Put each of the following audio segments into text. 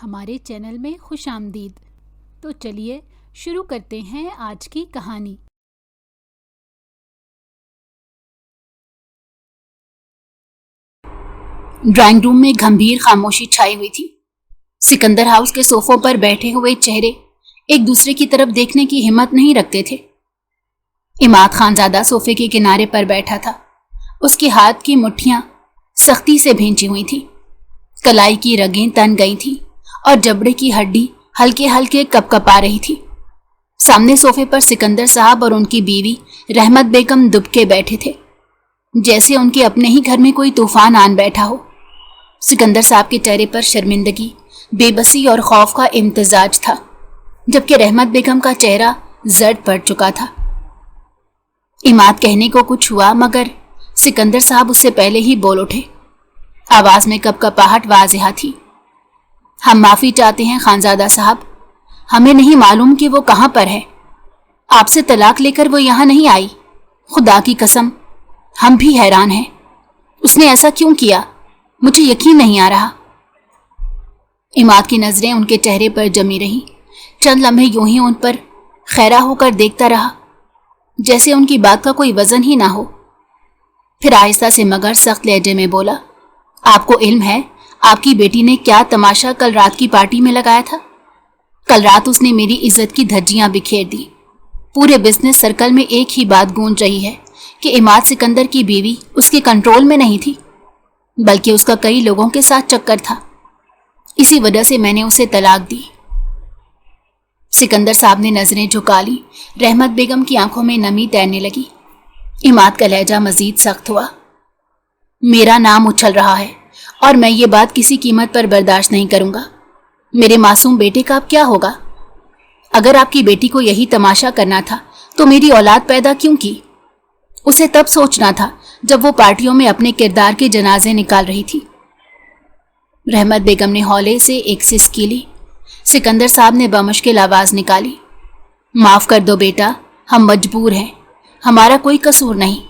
ہمارے چینل میں خوش آمدید۔ تو چلیے شروع کرتے ہیں آج کی کہانی۔ ڈرائنگ روم میں گھمبیر خاموشی چھائی ہوئی تھی۔ سکندر ہاؤس کے صوفوں پر بیٹھے ہوئے چہرے ایک دوسرے کی طرف دیکھنے کی ہمت نہیں رکھتے تھے۔ عماد خانزادہ صوفے کے کنارے پر بیٹھا تھا۔ اس کے ہاتھ کی مٹھیاں سختی سے بھینچی ہوئی تھیں، کلائی کی رگیں تن گئی تھیں اور جبڑے کی ہڈی ہلکے ہلکے کپ کپا رہی تھی۔ سامنے صوفے پر سکندر صاحب اور ان کی بیوی رحمت بیگم دب کے بیٹھے تھے، جیسے ان کے اپنے ہی گھر میں کوئی طوفان آن بیٹھا ہو۔ سکندر صاحب کے چہرے پر شرمندگی، بے بسی اور خوف کا امتزاج تھا، جبکہ رحمت بیگم کا چہرہ زرد پڑ چکا تھا۔ عماد کہنے کو کچھ ہوا مگر سکندر صاحب اس سے پہلے ہی بول اٹھے۔ آواز میں کپ کپاہٹ واضح تھی۔ ہم معافی چاہتے ہیں خانزادہ صاحب، ہمیں نہیں معلوم کہ وہ کہاں پر ہے۔ آپ سے طلاق لے کر وہ یہاں نہیں آئی۔ خدا کی قسم ہم بھی حیران ہیں، اس نے ایسا کیوں کیا؟ مجھے یقین نہیں آ رہا۔ عماد کی نظریں ان کے چہرے پر جمی رہیں۔ چند لمحے یوں ہی ان پر خیرہ ہو کر دیکھتا رہا، جیسے ان کی بات کا کوئی وزن ہی نہ ہو۔ پھر آہستہ سے مگر سخت لہجے میں بولا، آپ کو علم ہے آپ کی بیٹی نے کیا تماشا کل رات کی پارٹی میں لگایا تھا؟ کل رات اس نے میری عزت کی دھجیاں بکھیر دی۔ پورے بزنس سرکل میں ایک ہی بات گونج رہی ہے کہ عماد سکندر کی بیوی اس کے کنٹرول میں نہیں تھی، بلکہ اس کا کئی لوگوں کے ساتھ چکر تھا۔ اسی وجہ سے میں نے اسے طلاق دی۔ سکندر صاحب نے نظریں جھکا لی۔ رحمت بیگم کی آنکھوں میں نمی تیرنے لگی۔ عماد کا لہجہ مزید سخت ہوا۔ میرا نام اچھل رہا ہے اور میں یہ بات کسی قیمت پر برداشت نہیں کروں گا۔ میرے معصوم بیٹے کا اب کیا ہوگا؟ اگر آپ کی بیٹی کو یہی تماشا کرنا تھا تو میری اولاد پیدا کیوں کی؟ اسے تب سوچنا تھا جب وہ پارٹیوں میں اپنے کردار کے جنازے نکال رہی تھی۔ رحمت بیگم نے ہولے سے ایک سسکی لی۔ سکندر صاحب نے بمشکل آواز نکالی، معاف کر دو بیٹا، ہم مجبور ہیں، ہمارا کوئی قصور نہیں۔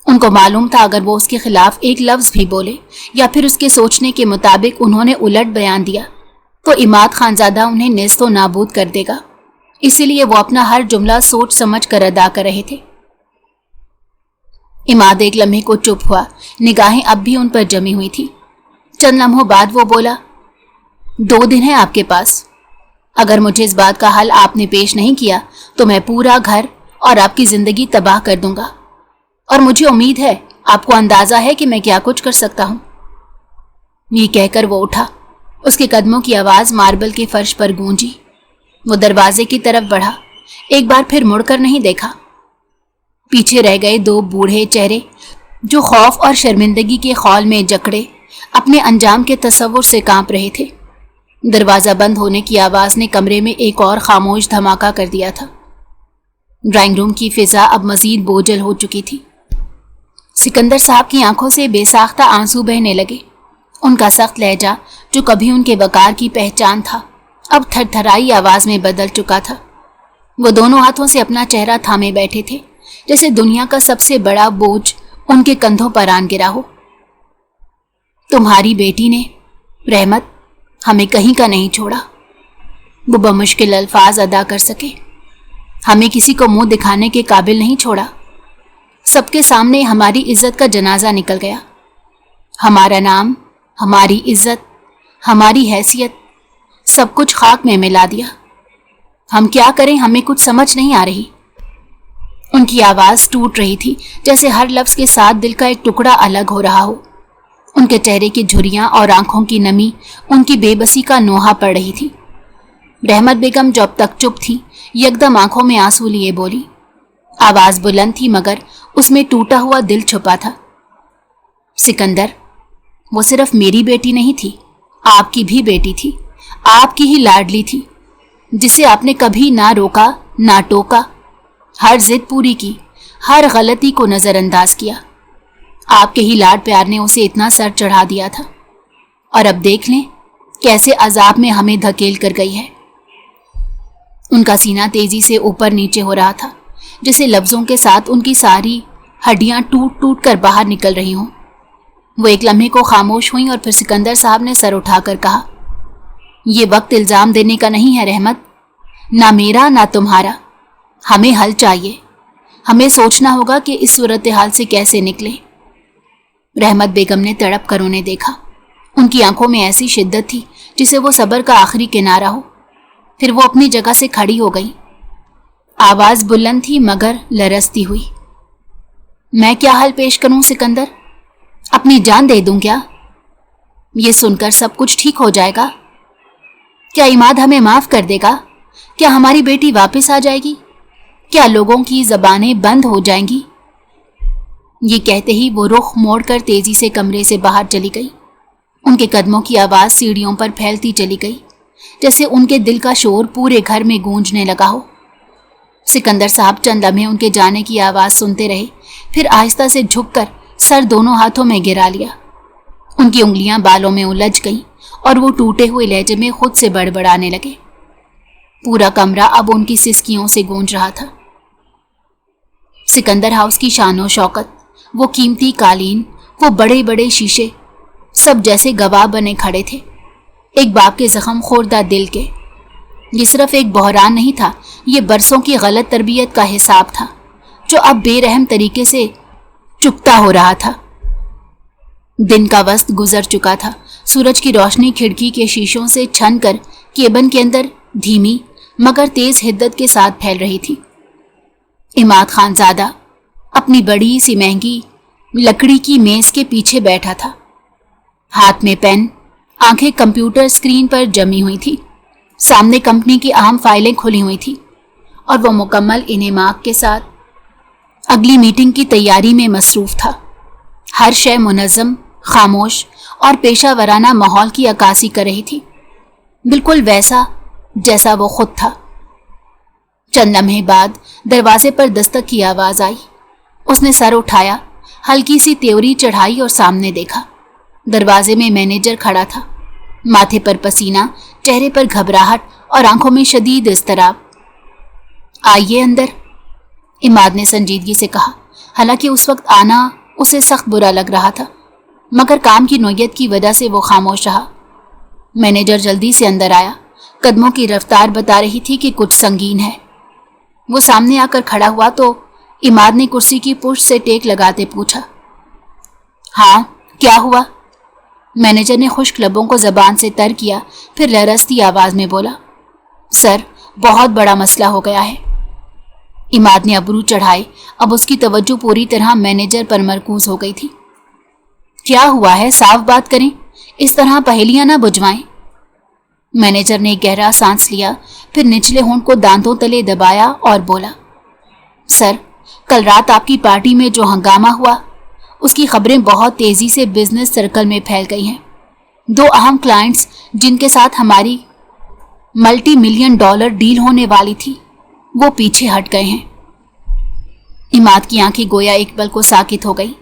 ان کو معلوم تھا اگر وہ اس کے خلاف ایک لفظ بھی بولے یا پھر اس کے سوچنے کے مطابق انہوں نے الٹ بیان دیا تو عماد خانزادہ انہیں نیست و نابود کر دے گا، اسی لیے وہ اپنا ہر جملہ سوچ سمجھ کر ادا کر رہے تھے۔ عماد ایک لمحے کو چپ ہوا، نگاہیں اب بھی ان پر جمی ہوئی تھی۔ چند لمحوں بعد وہ بولا، 2 دن ہے آپ کے پاس، اگر مجھے اس بات کا حل آپ نے پیش نہیں کیا تو میں پورا گھر اور آپ کی زندگی تباہ کر دوں گا، اور مجھے امید ہے آپ کو اندازہ ہے کہ میں کیا کچھ کر سکتا ہوں۔ یہ کہہ کر وہ اٹھا۔ اس کے قدموں کی آواز ماربل کے فرش پر گونجی۔ وہ دروازے کی طرف بڑھا، ایک بار پھر مڑ کر نہیں دیکھا۔ پیچھے رہ گئے 2 بوڑھے چہرے جو خوف اور شرمندگی کے خول میں جکڑے اپنے انجام کے تصور سے کانپ رہے تھے۔ دروازہ بند ہونے کی آواز نے کمرے میں ایک اور خاموش دھماکہ کر دیا تھا۔ ڈرائنگ روم کی فضا اب مزید بوجھل ہو چکی تھی۔ سکندر صاحب کی آنکھوں سے بے ساختہ آنسو بہنے لگے۔ ان کا سخت لہجہ جو کبھی ان کے وقار کی پہچان تھا اب تھر تھرائی آواز میں بدل چکا تھا۔ وہ دونوں ہاتھوں سے اپنا چہرہ تھامے بیٹھے تھے، جیسے دنیا کا سب سے بڑا بوجھ ان کے کندھوں پر آن گرا ہو۔ تمہاری بیٹی نے رحمت ہمیں کہیں کا نہیں چھوڑا، وہ بمشکل الفاظ ادا کر سکے۔ ہمیں کسی کو منہ دکھانے کے قابل نہیں چھوڑا۔ سب کے سامنے ہماری عزت کا جنازہ نکل گیا۔ ہمارا نام، ہماری عزت، ہماری حیثیت، سب کچھ خاک میں ملا دیا۔ ہم کیا کریں ہمیں کچھ سمجھ نہیں آ رہی۔ ان کی آواز ٹوٹ رہی تھی، جیسے ہر لفظ کے ساتھ دل کا ایک ٹکڑا الگ ہو رہا ہو۔ ان کے چہرے کی جھریاں اور آنکھوں کی نمی ان کی بے بسی کا نوحہ پڑ رہی تھی۔ رحمت بیگم جو اب تک چپ تھی یکدم آنکھوں میں آنسو لیے بولی۔ آواز بلند تھی مگر اس میں ٹوٹا ہوا دل چھپا تھا۔ سکندر، وہ صرف میری بیٹی نہیں تھی، آپ کی بھی بیٹی تھی، آپ کی ہی لاڈلی تھی، جسے آپ نے کبھی نہ روکا نہ ٹوکا، ہر ضد پوری کی، ہر غلطی کو نظر انداز کیا۔ آپ کے ہی لاڈ پیار نے اسے اتنا سر چڑھا دیا تھا، اور اب دیکھ لیں کیسے عذاب میں ہمیں دھکیل کر گئی ہے۔ ان کا سینہ تیزی سے اوپر نیچے ہو رہا تھا، جیسے لفظوں کے ساتھ ان کی ساری ہڈیاں ٹوٹ ٹوٹ کر باہر نکل رہی ہوں۔ وہ ایک لمحے کو خاموش ہوئیں اور پھر سکندر صاحب نے سر اٹھا کر کہا، ये वक्त इल्जाम देने का नहीं है रहमत, ना मेरा ना तुम्हारा। हमें हल चाहिए, हमें सोचना होगा कि इस सूरत हाल से कैसे निकले। रहमत बेगम ने तड़प कर उन्हें देखा। उनकी आंखों में ऐसी शिद्दत थी जिसे वो सब्र का आखिरी किनारा हो। फिर वो अपनी जगह से खड़ी हो गई। आवाज बुलंद थी मगर लरसती हुई। मैं क्या हल पेश करूं सिकंदर? अपनी जान दे दूं क्या? ये सुनकर सब कुछ ठीक हो जाएगा? क्या इमाद हमें माफ कर देगा? क्या हमारी बेटी वापस आ जाएगी? क्या लोगों की जबानें बंद हो जाएंगी? ये कहते ही वो रुख मोड़कर तेजी से कमरे से बाहर चली गई। उनके कदमों की आवाज सीढ़ियों पर फैलती चली गई, जैसे उनके दिल का शोर पूरे घर में गूंजने लगा हो। सिकंदर साहब चंद लम्हे उनके जाने की आवाज सुनते रहे, फिर आहिस्ता से झुककर सर दोनों हाथों में गिरा लिया। उनकी उंगलियां बालों में उलझ गईं और वो टूटे हुए लहजे में खुद से बड़बड़ाने लगे। पूरा कमरा अब उनकी सिसकियों से गूंज रहा था। सिकंदर हाउस की शानो शौकत, वो कीमती कालीन, वो बड़े बड़े शीशे, सब जैसे गवाह बने खड़े थे एक बाप के जख्म खोरदा दिल के। ये सिर्फ एक बहरान नहीं था, ये बरसों की गलत तरबियत का हिसाब था जो अब बेरहम तरीके से चुकता हो रहा था। दिन का वक्त गुजर चुका था। सूरज की रोशनी खिड़की के शीशों से छन कर केबिन के अंदर धीमी मगर तेज हिद्दत के साथ फैल रही थी। इमाद खानजादा अपनी बड़ी सी महंगी लकड़ी की मेज के पीछे बैठा था। हाथ में पेन, आंखें कंप्यूटर स्क्रीन पर जमी हुई थी। सामने कंपनी की अहम फाइलें खुली हुई थी और वो मुकम्मल इनेमाक के साथ अगली मीटिंग की तैयारी में मसरूफ था। हर शय मुनज़्ज़म, खामोश और पेशा वराना माहौल की अक्कासी कर रही थी, बिल्कुल वैसा जैसा वो खुद था। चंद लम्हे बाद दरवाजे पर दस्तक की आवाज आई। उसने सर उठाया, हल्की सी त्योरी चढ़ाई और सामने देखा। दरवाजे में मैनेजर खड़ा था, माथे पर पसीना, चेहरे पर घबराहट और आंखों में शदीद इज़्तिराब। आइए अंदर, इमाद ने संजीदगी से कहा। हालांकि उस वक्त आना उसे सख्त बुरा लग रहा था, मगर काम की नोयत की वजह से वो खामोश रहा। मैनेजर जल्दी से अंदर आया। कदमों की रफ्तार बता रही थी कि कुछ संगीन है। वो सामने आकर खड़ा हुआ तो इमाद ने कुर्सी की पुष्ट से टेक लगाते पूछा, हाँ क्या हुआ? मैनेजर ने खुश्क लबों को जबान से तर किया, फिर लरसती आवाज में बोला, सर बहुत बड़ा मसला हो गया है। इमाद ने अबरू चढ़ाए। अब उसकी तवज्जो पूरी तरह मैनेजर पर मरकूज हो गई थी। क्या हुआ है, साफ बात करें, इस तरह पहेलियां ना बुझवाएं। मैनेजर ने गहरा सांस लिया, फिर निचले होंठ को दांतों तले दबाया और बोला, सर कल रात आपकी पार्टी में जो हंगामा हुआ उसकी खबरें बहुत तेजी से बिजनेस सर्कल में फैल गई हैं। 2 अहम क्लाइंट्स जिनके साथ हमारी $multi-million डील होने वाली थी वो पीछे हट गए हैं। इमाद की आंखें गोया एक पल को साकित हो गई,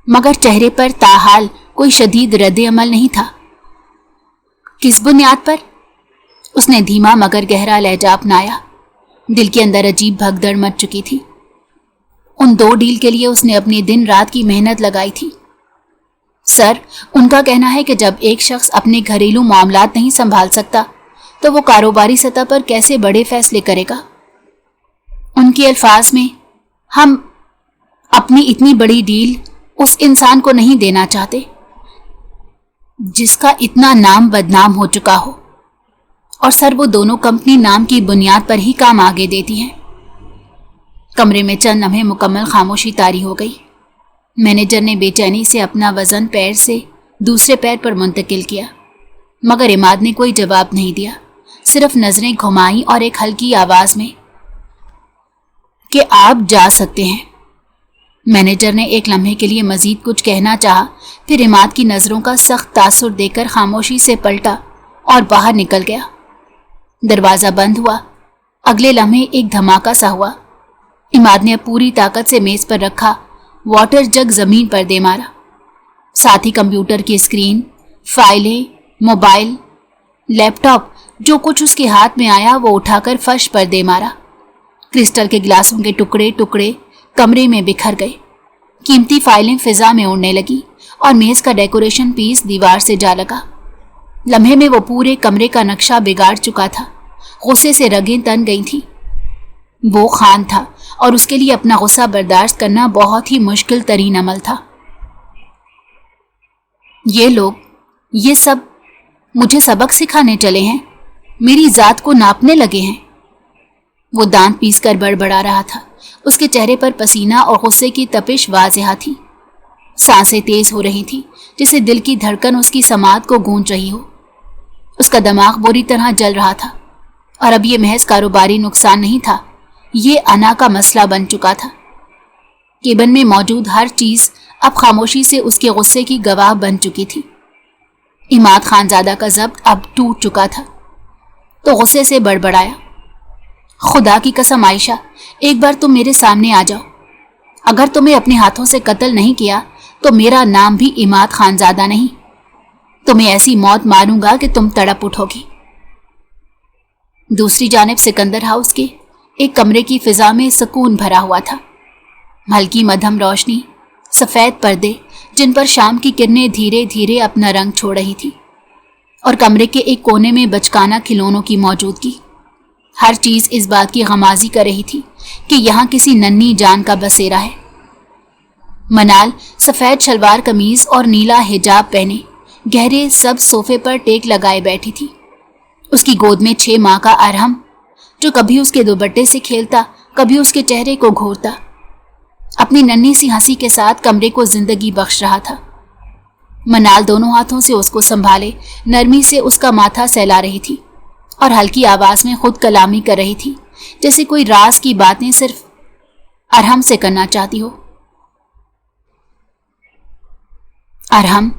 मगर चेहरे पर ताहाल कोई शदीद रद्द अमल नहीं था। किस बुनियाद पर? उसने धीमा मगर गहरा लहजा अपनाया। दिल के अंदर अजीब भगदड़ मच चुकी थी। उन 2 डील के लिए उसने अपनी दिन रात की मेहनत लगाई थी। सर, उनका कहना है कि जब एक शख्स अपने घरेलू मामलात नहीं संभाल सकता तो वो कारोबारी सतह पर कैसे बड़े फैसले करेगा। उनके अल्फाज में, हम अपनी इतनी बड़ी डील उस इंसान को नहीं देना चाहते जिसका इतना नाम बदनाम हो चुका हो। और सर, वो दोनों कंपनी नाम की बुनियाद पर ही काम आगे देती हैं। कमरे में चंद लम्हे मुकम्मल खामोशी तारी हो गई। मैनेजर ने बेचैनी से अपना वजन पैर से दूसरे पैर पर मुंतकिल किया, मगर इमाद ने कोई जवाब नहीं दिया। सिर्फ नजरें घुमाई और एक हल्की आवाज में कि आप जा सकते हैं। मैनेजर ने एक लम्हे के लिए मजीद कुछ कहना चाहा, फिर इमाद की नजरों का सख्त तासुर देकर खामोशी से पलटा और बाहर निकल गया। दरवाजा बंद हुआ। अगले लम्हे एक धमाका सा हुआ। इमाद ने पूरी ताकत से मेज पर रखा वाटर जग जमीन पर दे मारा। साथ ही कंप्यूटर की स्क्रीन, फाइलें, मोबाइल, लैपटॉप, जो कुछ उसके हाथ में आया वो उठाकर फर्श पर दे मारा। क्रिस्टल के गिलासों के टुकड़े टुकड़े कमरे में बिखर गए। कीमती फाइलें फिजा में उड़ने लगी और मेज का डेकोरेशन पीस दीवार से जा लगा। लम्हे में वो पूरे कमरे का नक्शा बिगाड़ चुका था। गुस्से से रगें तन गई थी। वो खान था और उसके लिए अपना गुस्सा बर्दाश्त करना बहुत ही मुश्किल तरीन अमल था। ये लोग, ये सब मुझे सबक सिखाने चले हैं, मेरी जात को नापने लगे हैं। वो दांत पीसकर बड़बड़ा रहा था। उसके चेहरे पर पसीना और गुस्से की तपिश वाज़ेह थी। सांसें तेज हो रही थी, जैसे दिल की धड़कन उसकी समात को गूंज रही हो। उसका दिमाग बुरी तरह जल रहा था और अब ये महज कारोबारी नुकसान नहीं था, ये अना का मसला बन चुका था। केबिन में मौजूद हर चीज अब खामोशी से उसके गुस्से की गवाह बन चुकी थी। इमाद खानजादा का ज़ब्त अब टूट चुका था तो गुस्से से बड़बड़ाया, खुदा की कसम आयशा, एक बार तुम मेरे सामने आ जाओ। अगर तुम्हें अपने हाथों से कत्ल नहीं किया तो मेरा नाम भी इमाद खानजादा नहीं। तुम्हें ऐसी मौत मारूंगा कि तुम तड़प उठोगी। दूसरी जानिब सिकंदर हाउस के एक कमरे की फिजा में सुकून भरा हुआ था। हल्की मध्यम रोशनी, सफ़ेद पर्दे जिन पर शाम की किरणें धीरे धीरे अपना रंग छोड़ रही थी, और कमरे के एक कोने में बचकाना खिलौनों की मौजूदगी। हर चीज इस बात की गमाजी कर रही थी कि यहाँ किसी नन्ही जान का बसेरा है। मनाल सफ़ेद शलवार कमीज और नीला हिजाब पहने गहरे सब सोफे पर टेक लगाए बैठी थी। उसकी गोद में 6 माह का अरहम, जो कभी उसके दुपट्टे से खेलता, कभी उसके चेहरे को घूरता, अपनी नन्ही सी हंसी के साथ कमरे को जिंदगी बख्श रहा था। मनाल दोनों हाथों से उसको संभाले नरमी से उसका माथा सहला रही थी और हल्की आवाज में खुद कलामी कर रही थी, जैसे कोई राज की बातें सिर्फ अरहम से करना चाहती हो। अरहम,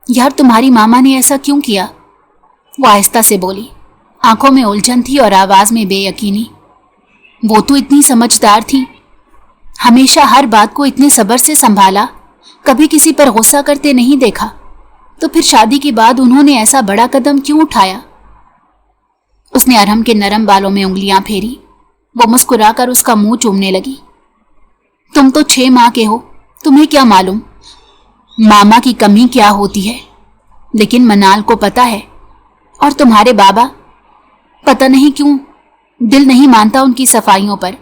यार तुम्हारी मामा ने ऐसा क्यों किया? वो आहिस्ता से बोली। आंखों में उलझन थी और आवाज में बेयकीनी। वो तो इतनी समझदार थी, हमेशा हर बात को इतने सब्र से संभाला, कभी किसी पर गुस्सा करते नहीं देखा, तो फिर शादी के बाद उन्होंने ऐसा बड़ा कदम क्यों उठाया? उसने अरहम के नरम बालों में उंगलियां फेरी। वो मुस्कुराकर उसका मुंह चूमने लगी। तुम तो 6 माह के हो, तुम्हें क्या मालूम मामा की कमी क्या होती है, लेकिन मनाल को पता है। और तुम्हारे बाबा, पता नहीं क्यों दिल नहीं मानता उनकी सफाइयों पर।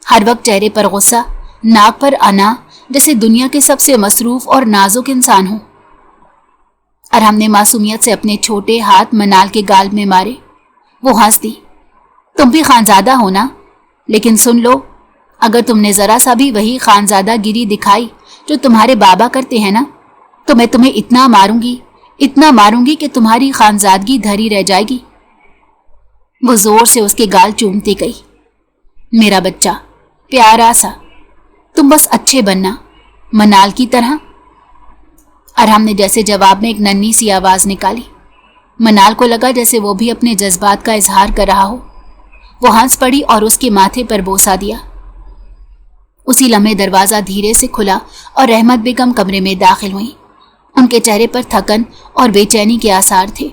हर वक्त चेहरे पर गुस्सा, नाक पर अना, जैसे दुनिया के सबसे मसरूफ और नाजुक इंसान हो। और हमने मासूमियत से अपने छोटे हाथ मनाल के गाल में मारे। वो हंस दी। तुम भी खानजादा हो ना, लेकिन सुन लो, अगर तुमने जरा सा भी वही खानजादा गिरी दिखाई जो तुम्हारे बाबा करते हैं ना, तो मैं तुम्हें इतना मारूंगी कि तुम्हारी खानजादगी धरी रह जाएगी। वो जोर से उसके गाल चूमती गई। मेरा बच्चा, प्यारा सा, तुम बस अच्छे बनना, मनाल की तरह। अरहम ने जैसे जवाब में एक नन्ही सी आवाज निकाली। मनाल को लगा जैसे वो भी अपने जज्बात का इजहार कर रहा हो। वो हंस पड़ी और उसके माथे पर बोसा दिया। उसी लम्हे दरवाजा धीरे से खुला और रहमत बेगम कमरे में दाखिल हुई। उनके चेहरे पर थकन और बेचैनी के आसार थे,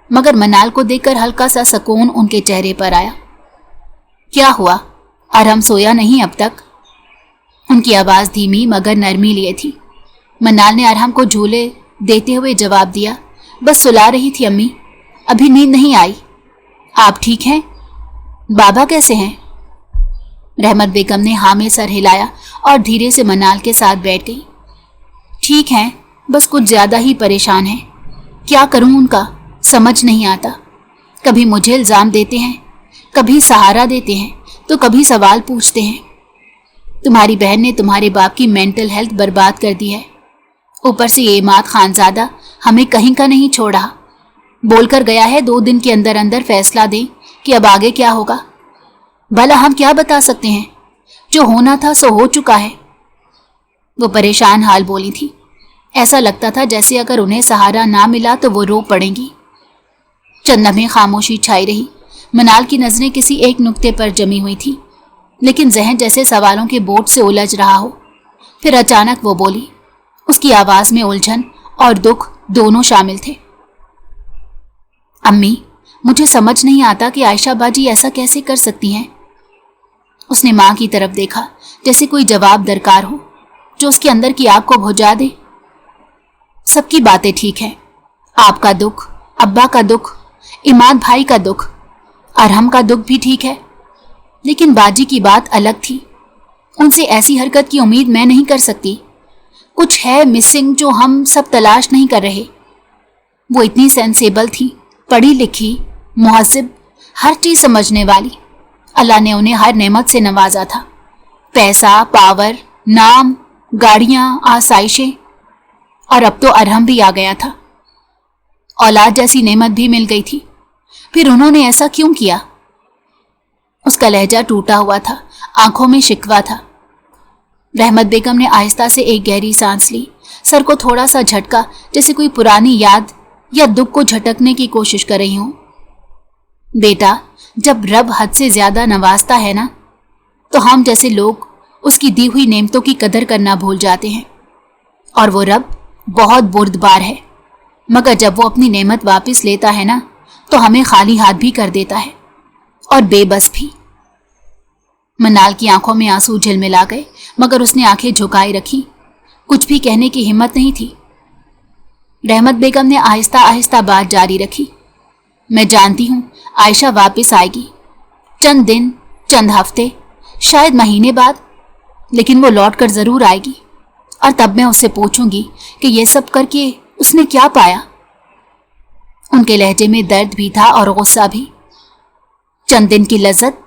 मगर मनाल को देखकर हल्का सा सुकून उनके चेहरे पर आया। क्या हुआ, अरहम सोया नहीं अब तक? उनकी आवाज धीमी मगर नरमी लिए थी। मनाल ने अरहम को झूले देते हुए जवाब दिया, बस सुला रही थी अम्मी, अभी नींद नहीं आई। आप ठीक हैं? बाबा कैसे हैं? रहमत बेगम ने हाँ में सर हिलाया और धीरे से मनाल के साथ बैठ गई। ठीक हैं, बस कुछ ज्यादा ही परेशान हैं। क्या करूं उनका समझ नहीं आता। कभी मुझे इल्जाम देते हैं, कभी सहारा देते हैं, तो कभी सवाल पूछते हैं। तुम्हारी बहन ने तुम्हारे बाप की मेंटल हेल्थ बर्बाद कर दी है। ऊपर से ये इमाद खानजादा हमें कहीं का नहीं छोड़ा। बोलकर गया है 2 दिन के अंदर अंदर फैसला दें कि अब आगे क्या होगा। भला हम क्या बता सकते हैं, जो होना था सो हो चुका है। वो परेशान हाल बोली थी। ऐसा लगता था जैसे अगर उन्हें सहारा ना मिला तो वो रो पड़ेंगी। चंद लम्हे खामोशी छाई रही। मनाल की नजरें किसी एक नुक्ते पर जमी हुई थी, लेकिन जहन जैसे सवालों के बोझ से उलझ रहा हो। फिर अचानक वो बोली। उसकी आवाज में उलझन और दुख दोनों शामिल थे। अम्मी, मुझे समझ नहीं आता कि आयशा बाजी ऐसा कैसे कर सकती हैं। उसने मां की तरफ देखा, जैसे कोई जवाब दरकार हो जो उसके अंदर की आग को बुझा दे। सबकी बातें ठीक है, आपका दुख, अब्बा का दुख, इमाद भाई का दुख, अरहम का दुख भी ठीक है, लेकिन बाजी की बात अलग थी। उनसे ऐसी हरकत की उम्मीद मैं नहीं कर सकती। कुछ है मिसिंग जो हम सब तलाश नहीं कर रहे। वो इतनी सेंसेबल थी, पढ़ी लिखी, मुहज़्ज़िब, हर चीज़ समझने वाली। अल्लाह ने उन्हें हर नेमत से नवाजा था। पैसा, पावर, नाम, गाड़ियाँ, आसाइशें, और अब तो अरहम भी आ गया था। औलाद जैसी नेमत भी मिल गई थी। फिर उन्होंने ऐसा क्यों किया? उसका लहजा टूटा हुआ था, आंखों में शिकवा था। रहमत बेगम ने आहिस्ता से एक गहरी सांस ली, सर को थोड़ा सा झटका, जैसे कोई पुरानी याद या दुख को झटकने की कोशिश कर रही हूं। बेटा, जब रब हद से ज्यादा नवाजता है ना, तो हम जैसे लोग उसकी दी हुई नेमतों की कदर करना भूल जाते हैं। और वो रब बहुत बुर्दबार है, मगर जब वो अपनी नेमत वापस लेता है ना, तो हमें खाली हाथ भी कर देता है, और बेबस भी। मनाल की आंखों में आंसू झिलमिला गए, मगर उसने आंखें झुकाए रखी। कुछ भी कहने की हिम्मत नहीं थी। रहमत बेगम ने आहिस्ता आहिस्ता बात जारी रखी। मैं जानती हूँ आयशा वापस आएगी, चंद दिन, चंद हफ्ते, शायद महीने बाद, लेकिन वो लौट कर जरूर आएगी। और तब मैं उससे पूछूंगी कि ये सब करके उसने क्या पाया। उनके लहजे में दर्द भी था और गुस्सा भी। चंद दिन की लज्जत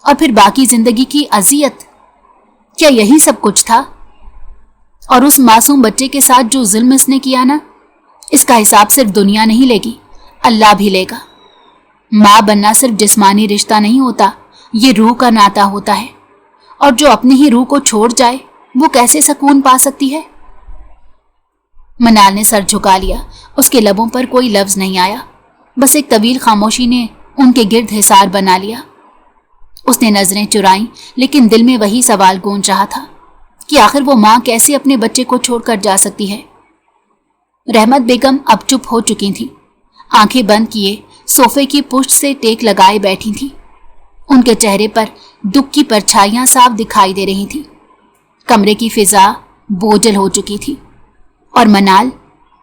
और फिर बाकी जिंदगी की अजियत, क्या यही सब कुछ था? और उस मासूम बच्चे के साथ जो जुल्म इसने किया ना, इसका हिसाब सिर्फ दुनिया नहीं लेगी, अल्लाह भी लेगा। माँ बनना सिर्फ जिस्मानी रिश्ता नहीं होता, ये रूह का नाता होता है। और जो अपनी ही रूह को छोड़ जाए, वो कैसे सुकून पा सकती है? मनाल ने सर झुका लिया। उसके लबों पर कोई लफ्ज नहीं आया, बस एक तवील खामोशी ने उनके गिर्द हिसार बना लिया। उसने नजरें चुराईं, लेकिन दिल में वही सवाल गूंज रहा था कि आखिर वो माँ कैसे अपने बच्चे को छोड़कर जा सकती है। रहमत बेगम अब चुप हो चुकी थी, आंखें बंद किए सोफे की पुष्ट से टेक लगाए बैठी थी। उनके चेहरे पर दुख की परछाइयां साफ दिखाई दे रही थी। कमरे की फिजा बोझल हो चुकी थी और मनाल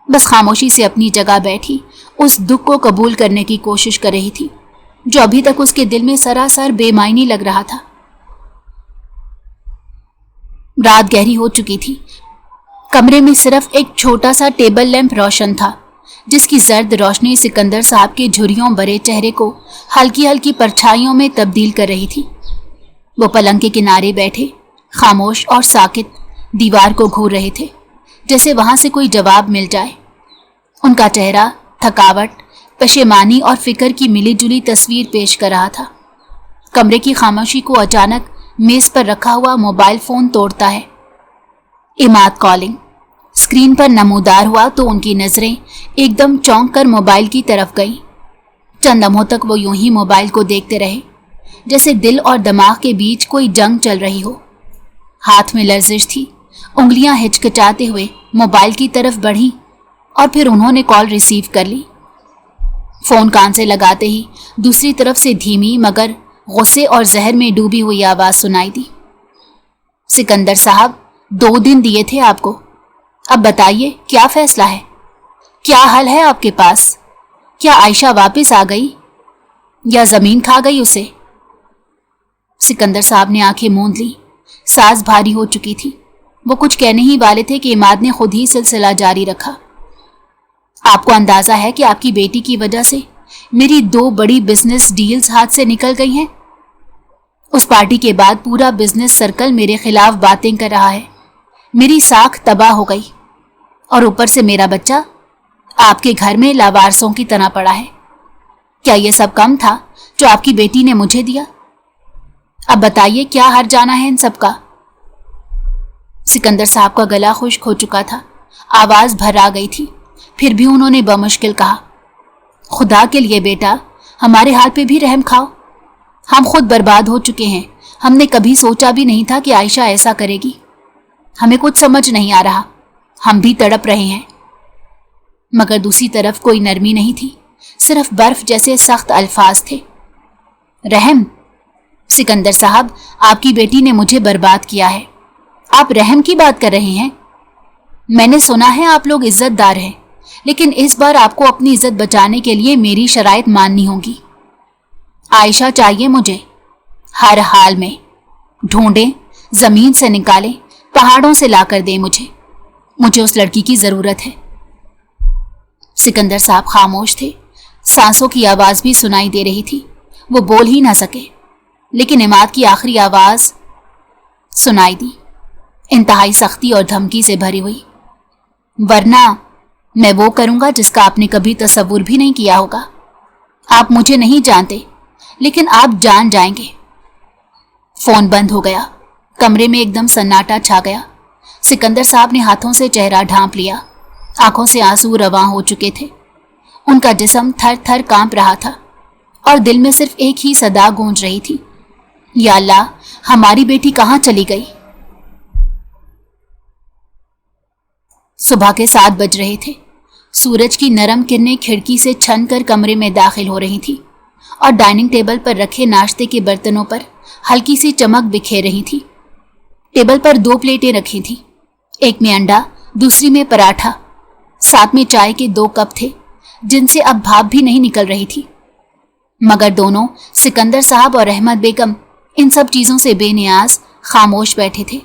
बस खामोशी से अपनी जगह बैठी उस दुख को कबूल करने की कोशिश कर रही थी, जो अभी तक उसके दिल में सरासर बेमायनी लग रहा था। रात गहरी हो चुकी थी। कमरे में सिर्फ एक छोटा सा टेबल लैंप रोशन था, जिसकी जर्द रोशनी सिकंदर साहब के झुर्रियों भरे चेहरे को हल्की हल्की परछाइयों में तब्दील कर रही थी। वो पलंग के किनारे बैठे खामोश और साकित दीवार को घूर रहे थे, जैसे वहां से कोई जवाब मिल जाए। उनका चेहरा थकावट, पशेमानी और फिक्र की मिली जुली तस्वीर पेश कर रहा था। कमरे की खामोशी को अचानक मेज पर रखा हुआ मोबाइल फोन तोड़ता है। इमाद कॉलिंग। स्क्रीन पर नमूदार हुआ तो उनकी नजरें एकदम चौंक कर मोबाइल की तरफ गईं। चंद लम्हों तक वो यूं ही मोबाइल को देखते रहे, जैसे दिल और दिमाग के बीच कोई जंग चल रही हो। हाथ में लर्जिश थी, उंगलियां हिचकिचाते हुए मोबाइल की तरफ बढ़ी और फिर उन्होंने कॉल रिसीव कर ली। फोन कान से लगाते ही दूसरी तरफ से धीमी मगर गुस्से और जहर में डूबी हुई आवाज सुनाई दी। सिकंदर साहब, 2 दिन दिए थे आपको, अब बताइए क्या फैसला है? क्या हल है आपके पास? क्या आयशा वापस आ गई या जमीन खा गई उसे? सिकंदर साहब ने आंखें मूंद ली, सांस भारी हो चुकी थी। वो कुछ कहने ही वाले थे कि इमाद ने खुद ही सिलसिला जारी रखा। आपको अंदाजा है कि आपकी बेटी की वजह से मेरी 2 बड़ी बिजनेस डील्स हाथ से निकल गई हैं। उस पार्टी के बाद पूरा बिजनेस सर्कल मेरे खिलाफ बातें कर रहा है। मेरी साख तबाह हो गई और ऊपर से मेरा बच्चा आपके घर में लावारसों की तरह पड़ा है। क्या यह सब कम था जो आपकी बेटी ने मुझे दिया? अब बताइए क्या हार जाना है इन सब का? सिकंदर साहब का गला खुश्क हो चुका था, आवाज भर आ गई थी। फिर भी उन्होंने बमुश्किल कहा, खुदा के लिए बेटा, हमारे हाथ पे भी रहम खाओ। हम खुद बर्बाद हो चुके हैं। हमने कभी सोचा भी नहीं था कि आयशा ऐसा करेगी। हमें कुछ समझ नहीं आ रहा, हम भी तड़प रहे हैं। मगर दूसरी तरफ कोई नरमी नहीं थी, सिर्फ बर्फ जैसे सख्त अल्फाज थे। रहम? सिकंदर साहब, आपकी बेटी ने मुझे बर्बाद किया है, आप रहम की बात कर रहे हैं? मैंने सुना है आप लोग इज्जतदार हैं, लेकिन इस बार आपको अपनी इज्जत बचाने के लिए मेरी शराइत माननी होगी। आयशा चाहिए मुझे, हर हाल में। ढूंढें, जमीन से निकालें, पहाड़ों से लाकर दें मुझे उस लड़की की जरूरत है। सिकंदर साहब खामोश थे। सांसों की आवाज भी सुनाई दे रही थी। वो बोल ही ना सके, लेकिन इमाद की आखिरी आवाज सुनाई दी, इंतहाई सख्ती और धमकी से भरी हुई। वरना मैं वो करूंगा जिसका आपने कभी तसव्वुर भी नहीं किया होगा। आप मुझे नहीं जानते, लेकिन आप जान जाएंगे। फोन बंद हो गया। कमरे में एकदम सन्नाटा छा गया। सिकंदर साहब ने हाथों से चेहरा ढांप लिया। आंखों से आंसू रवां हो चुके थे। उनका जिस्म थर थर कांप रहा था और दिल में सिर्फ एक ही सदा गूंज रही थी, या अल्लाह, हमारी बेटी कहां चली गई। सुबह के 7 बज रहे थे। सूरज की नरम किरणें खिड़की से छन कर कमरे में दाखिल हो रही थी और डाइनिंग टेबल पर रखे नाश्ते के बर्तनों पर हल्की सी चमक बिखेर रही थी। टेबल पर 2 प्लेटें रखी थी, एक में अंडा, दूसरी में पराठा। साथ में चाय के 2 कप थे, जिनसे अब भाप भी नहीं निकल रही थी। मगर दोनों, सिकंदर साहब और रहमत बेगम, इन सब चीजों से बेनियाज खामोश बैठे थे।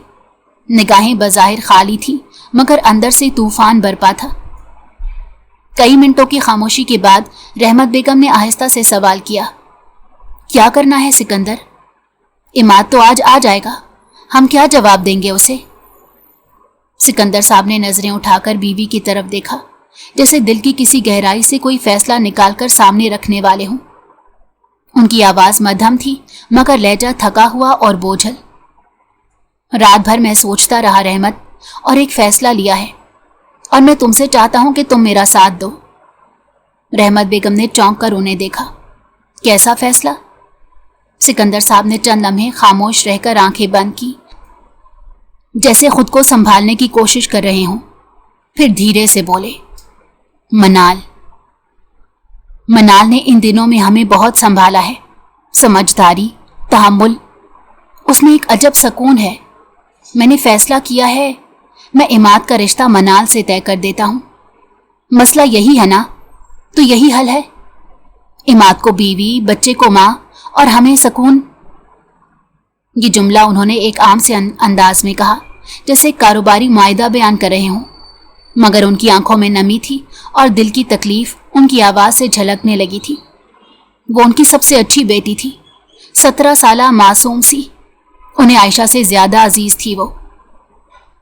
निगाहें बज़ाहिर खाली थी, मगर अंदर से तूफान बरपा था। कई मिनटों की खामोशी के बाद रहमत बेगम ने आहिस्ता से सवाल किया, क्या करना है सिकंदर? इमाद तो आज आ जाएगा, हम क्या जवाब देंगे उसे? सिकंदर साहब ने नजरें उठाकर बीवी की तरफ देखा, जैसे दिल की किसी गहराई से कोई फैसला निकालकर सामने रखने वाले हों। उनकी आवाज मध्यम थी, मगर लहजा थका हुआ और बोझल। रात भर मैं सोचता रहा रहमत, और एक फैसला लिया है, और मैं तुमसे चाहता हूं कि तुम मेरा साथ दो। रहमत बेगम ने चौंक कर उन्हें देखा। कैसा फैसला? सिकंदर साहब ने चंद लम्हे खामोश रहकर आंखें बंद की, जैसे खुद को संभालने की कोशिश कर रहे हों। फिर धीरे से बोले, मनाल ने इन दिनों में हमें बहुत संभाला है। समझदारी, तहम्मुल, उसमें एक अजब सुकून है। मैंने फैसला किया है, मैं इमाद का रिश्ता मनाल से तय कर देता हूं। मसला यही है ना? तो यही हल है। इमाद को बीवी, बच्चे को मां, और हमें सुकून। ये जुमला उन्होंने एक आम से अंदाज में कहा, जैसे कारोबारी मायदा बयान कर रहे हों, मगर उनकी आंखों में नमी थी और दिल की तकलीफ उनकी आवाज से झलकने लगी थी। वो उनकी सबसे अच्छी बेटी थी, 17 साला मासूम सी। उन्हें आयशा से ज्यादा अजीज थी वो।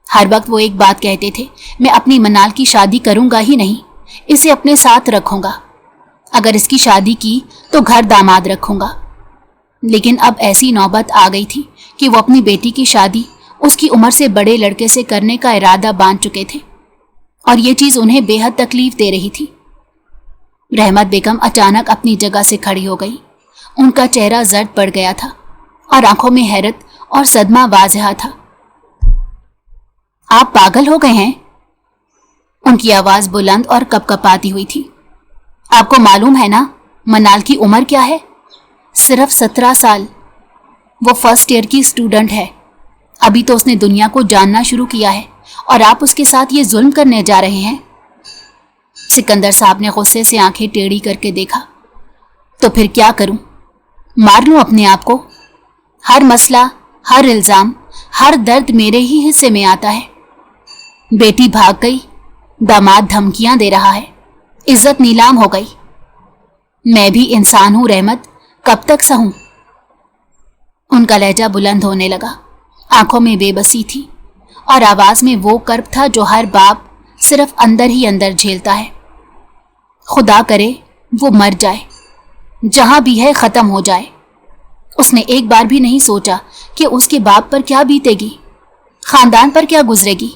हर वक्त वो एक बात कहते थे, मैं अपनी मनाल की शादी करूंगा ही नहीं, इसे अपने साथ रखूंगा। अगर इसकी शादी की तो घर दामाद रखूंगा। लेकिन अब ऐसी नौबत आ गई थी कि वो अपनी बेटी की शादी उसकी उम्र से बड़े लड़के से करने का इरादा बांध चुके थे, और ये चीज उन्हें बेहद तकलीफ दे रही थी। रहमत बेगम अचानक अपनी जगह से खड़ी हो गई। उनका चेहरा जर्द पड़ गया था और आंखों में हैरत और सदमा वाज़ेह था। आप पागल हो गए हैं? उनकी आवाज बुलंद और कपकपाती हुई थी। आपको मालूम है ना मनाल की उम्र क्या है? सिर्फ 17 साल। वो फर्स्ट ईयर की स्टूडेंट है। अभी तो उसने दुनिया को जानना शुरू किया है, और आप उसके साथ ये जुल्म करने जा रहे हैं। सिकंदर साहब ने गुस्से से आंखें टेढ़ी करके देखा। तो फिर क्या करूं? मार लूं अपने आप को? हर मसला, हर इल्जाम, हर दर्द मेरे ही हिस्से में आता है। बेटी भाग गई, दामाद धमकियां दे रहा है, इज्जत नीलाम हो गई। मैं भी इंसान हूं रहमत, कब तक सहूं? उनका लहजा बुलंद होने लगा। आंखों में बेबसी थी और आवाज में वो कर्ब था जो हर बाप सिर्फ अंदर ही अंदर झेलता है। खुदा करे वो मर जाए, जहां भी है खत्म हो जाए। उसने एक बार भी नहीं सोचा कि उसके बाप पर क्या बीतेगी, खानदान पर क्या गुजरेगी।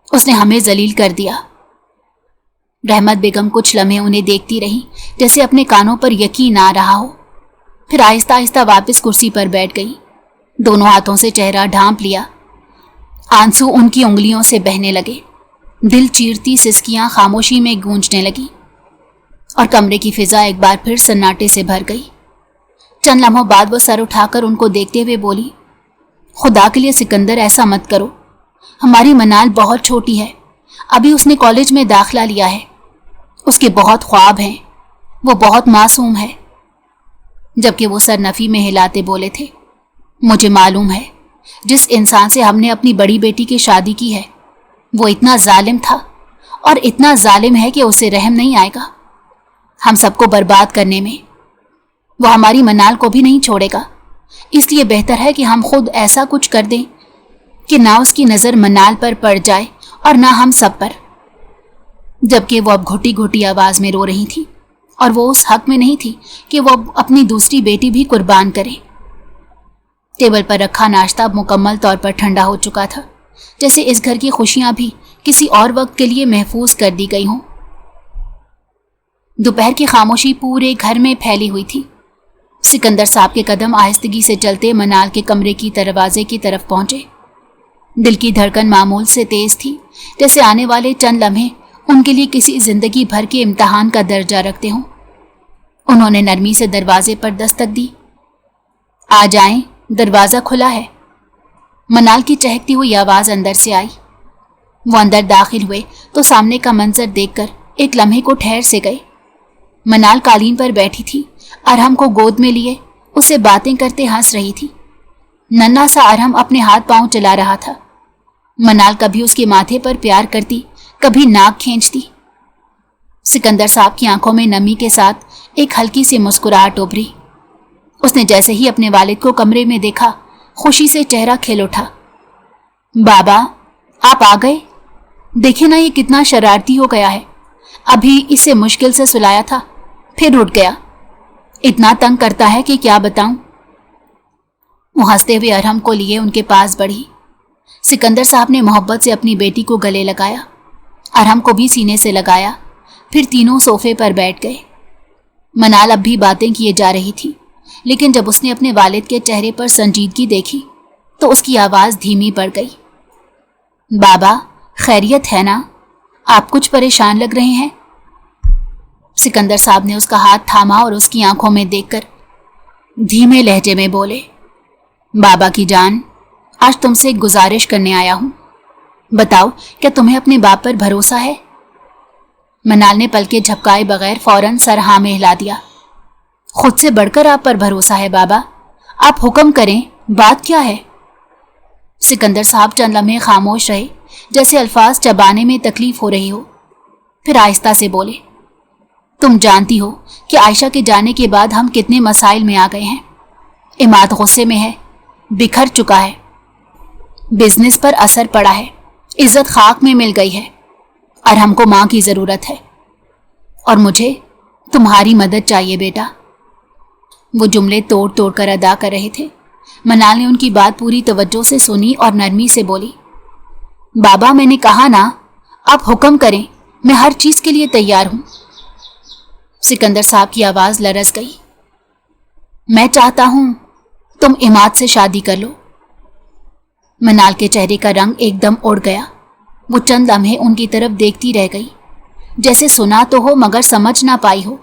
उसने हमें जलील कर दिया। रहमत बेगम कुछ लम्हे उन्हें देखती रही, जैसे अपने कानों पर यकीन आ रहा हो। फिर आहिस्ता आहिस्ता वापस कुर्सी पर बैठ गई। दोनों हाथों से चेहरा ढांप लिया। आंसू उनकी उंगलियों से बहने लगे। दिल चीरती सिसकियां खामोशी में गूंजने लगी और कमरे की फिजा एक बार फिर सन्नाटे से भर गई। चंद लम्हों बाद वो सर उठाकर उनको देखते हुए बोली, खुदा के लिए सिकंदर ऐसा मत करो। हमारी मनाल बहुत छोटी है, अभी उसने कॉलेज में दाखिला लिया है। اس کے بہت خواب ہیں، وہ بہت معصوم ہے۔ جبکہ وہ سر نفی میں ہلاتے بولے تھے، مجھے معلوم ہے جس انسان سے ہم نے اپنی بڑی بیٹی کی شادی کی ہے وہ اتنا ظالم تھا، اور اتنا ظالم ہے کہ اسے رحم نہیں آئے گا ہم سب کو برباد کرنے میں۔ وہ ہماری منال کو بھی نہیں چھوڑے گا، اس لیے بہتر ہے کہ ہم خود ایسا کچھ کر دیں کہ نہ اس کی نظر منال پر پڑ جائے اور نہ ہم سب پر۔ جبکہ وہ اب گھٹی گھٹی آواز میں رو رہی تھی، اور وہ اس حق میں نہیں تھی کہ وہ اپنی دوسری بیٹی بھی قربان کرے۔ ٹیبل پر رکھا ناشتہ اب مکمل طور پر ٹھنڈا ہو چکا تھا، جیسے اس گھر کی خوشیاں بھی کسی اور وقت کے لیے محفوظ کر دی گئی ہوں۔ دوپہر کی خاموشی پورے گھر میں پھیلی ہوئی تھی۔ سکندر صاحب کے قدم آہستگی سے چلتے منال کے کمرے کی دروازے کی طرف پہنچے۔ دل کی دھڑکن معمول سے تیز تھی، جیسے آنے والے چند لمحے ان کے لیے کسی زندگی بھر کے امتحان کا درجہ رکھتے ہوں۔ انہوں نے نرمی سے دروازے پر دستک دی۔ آ جائیں، دروازہ کھلا ہے۔ منال کی چہکتی ہوئی آواز اندر سے آئی۔ وہ اندر داخل ہوئے تو سامنے کا منظر دیکھ کر ایک لمحے کو ٹھہر سے گئے۔ منال قالین پر بیٹھی تھی، ارہم کو گود میں لیے اس سے باتیں کرتے ہنس رہی تھی۔ ننھا سا ارہم اپنے ہاتھ پاؤں چلا رہا تھا۔ منال کبھی اس کے ماتھے پر پیار کرتی، کبھی ناک کھینچتی۔ سکندر صاحب کی آنکھوں میں نمی کے ساتھ ایک ہلکی سی مسکراہٹ ابھری۔ اس نے جیسے ہی اپنے والد کو کمرے میں دیکھا، خوشی سے چہرہ کھل اٹھا۔ بابا، آپ آ گئے؟ دیکھیں نا یہ کتنا شرارتی ہو گیا ہے، ابھی اسے مشکل سے سلایا تھا، پھر اٹھ گیا، اتنا تنگ کرتا ہے کہ کیا بتاؤں۔ وہ ہنستے ہوئے ارہم کو لیے ان کے پاس بڑھی۔ سکندر صاحب نے محبت سے اپنی بیٹی کو گلے لگایا، ارہم کو بھی سینے سے لگایا، پھر تینوں صوفے پر بیٹھ گئے۔ منال اب بھی باتیں کیے جا رہی تھی، لیکن جب اس نے اپنے والد کے چہرے پر سنجیدگی دیکھی تو اس کی آواز دھیمی پڑ گئی۔ بابا، خیریت ہے نا؟ آپ کچھ پریشان لگ رہے ہیں۔ سکندر صاحب نے اس کا ہاتھ تھاما اور اس کی آنکھوں میں دیکھ کر دھیمے لہجے میں بولے، بابا کی جان، آج تم سے ایک گزارش کرنے آیا ہوں، بتاؤ کیا تمہیں اپنے باپ پر بھروسہ ہے؟ منال نے پلکیں جھپکائے بغیر فوراً سر ہاں میں ہلا دیا۔ خود سے بڑھ کر آپ پر بھروسہ ہے بابا، آپ حکم کریں، بات کیا ہے؟ سکندر صاحب چند لمحے خاموش رہے، جیسے الفاظ چبانے میں تکلیف ہو رہی ہو، پھر آہستہ سے بولے، تم جانتی ہو کہ عائشہ کے جانے کے بعد ہم کتنے مسائل میں آ گئے ہیں۔ عماد غصے میں ہے، بکھر چکا ہے، بزنس پر اثر پڑا ہے، عزت خاک میں مل گئی ہے، اور ہم کو ماں کی ضرورت ہے، اور مجھے تمہاری مدد چاہیے بیٹا۔ وہ جملے توڑ توڑ کر ادا کر رہے تھے۔ منال نے ان کی بات پوری توجہ سے سنی اور نرمی سے بولی، بابا میں نے کہا نا، آپ حکم کریں، میں ہر چیز کے لیے تیار ہوں۔ سکندر صاحب کی آواز لرز گئی، میں چاہتا ہوں تم عماد سے شادی کر لو۔ منال کے چہرے کا رنگ ایک دم اڑ گیا۔ وہ چند لمحے ان کی طرف دیکھتی رہ گئی، جیسے سنا تو ہو مگر سمجھ نہ پائی ہو۔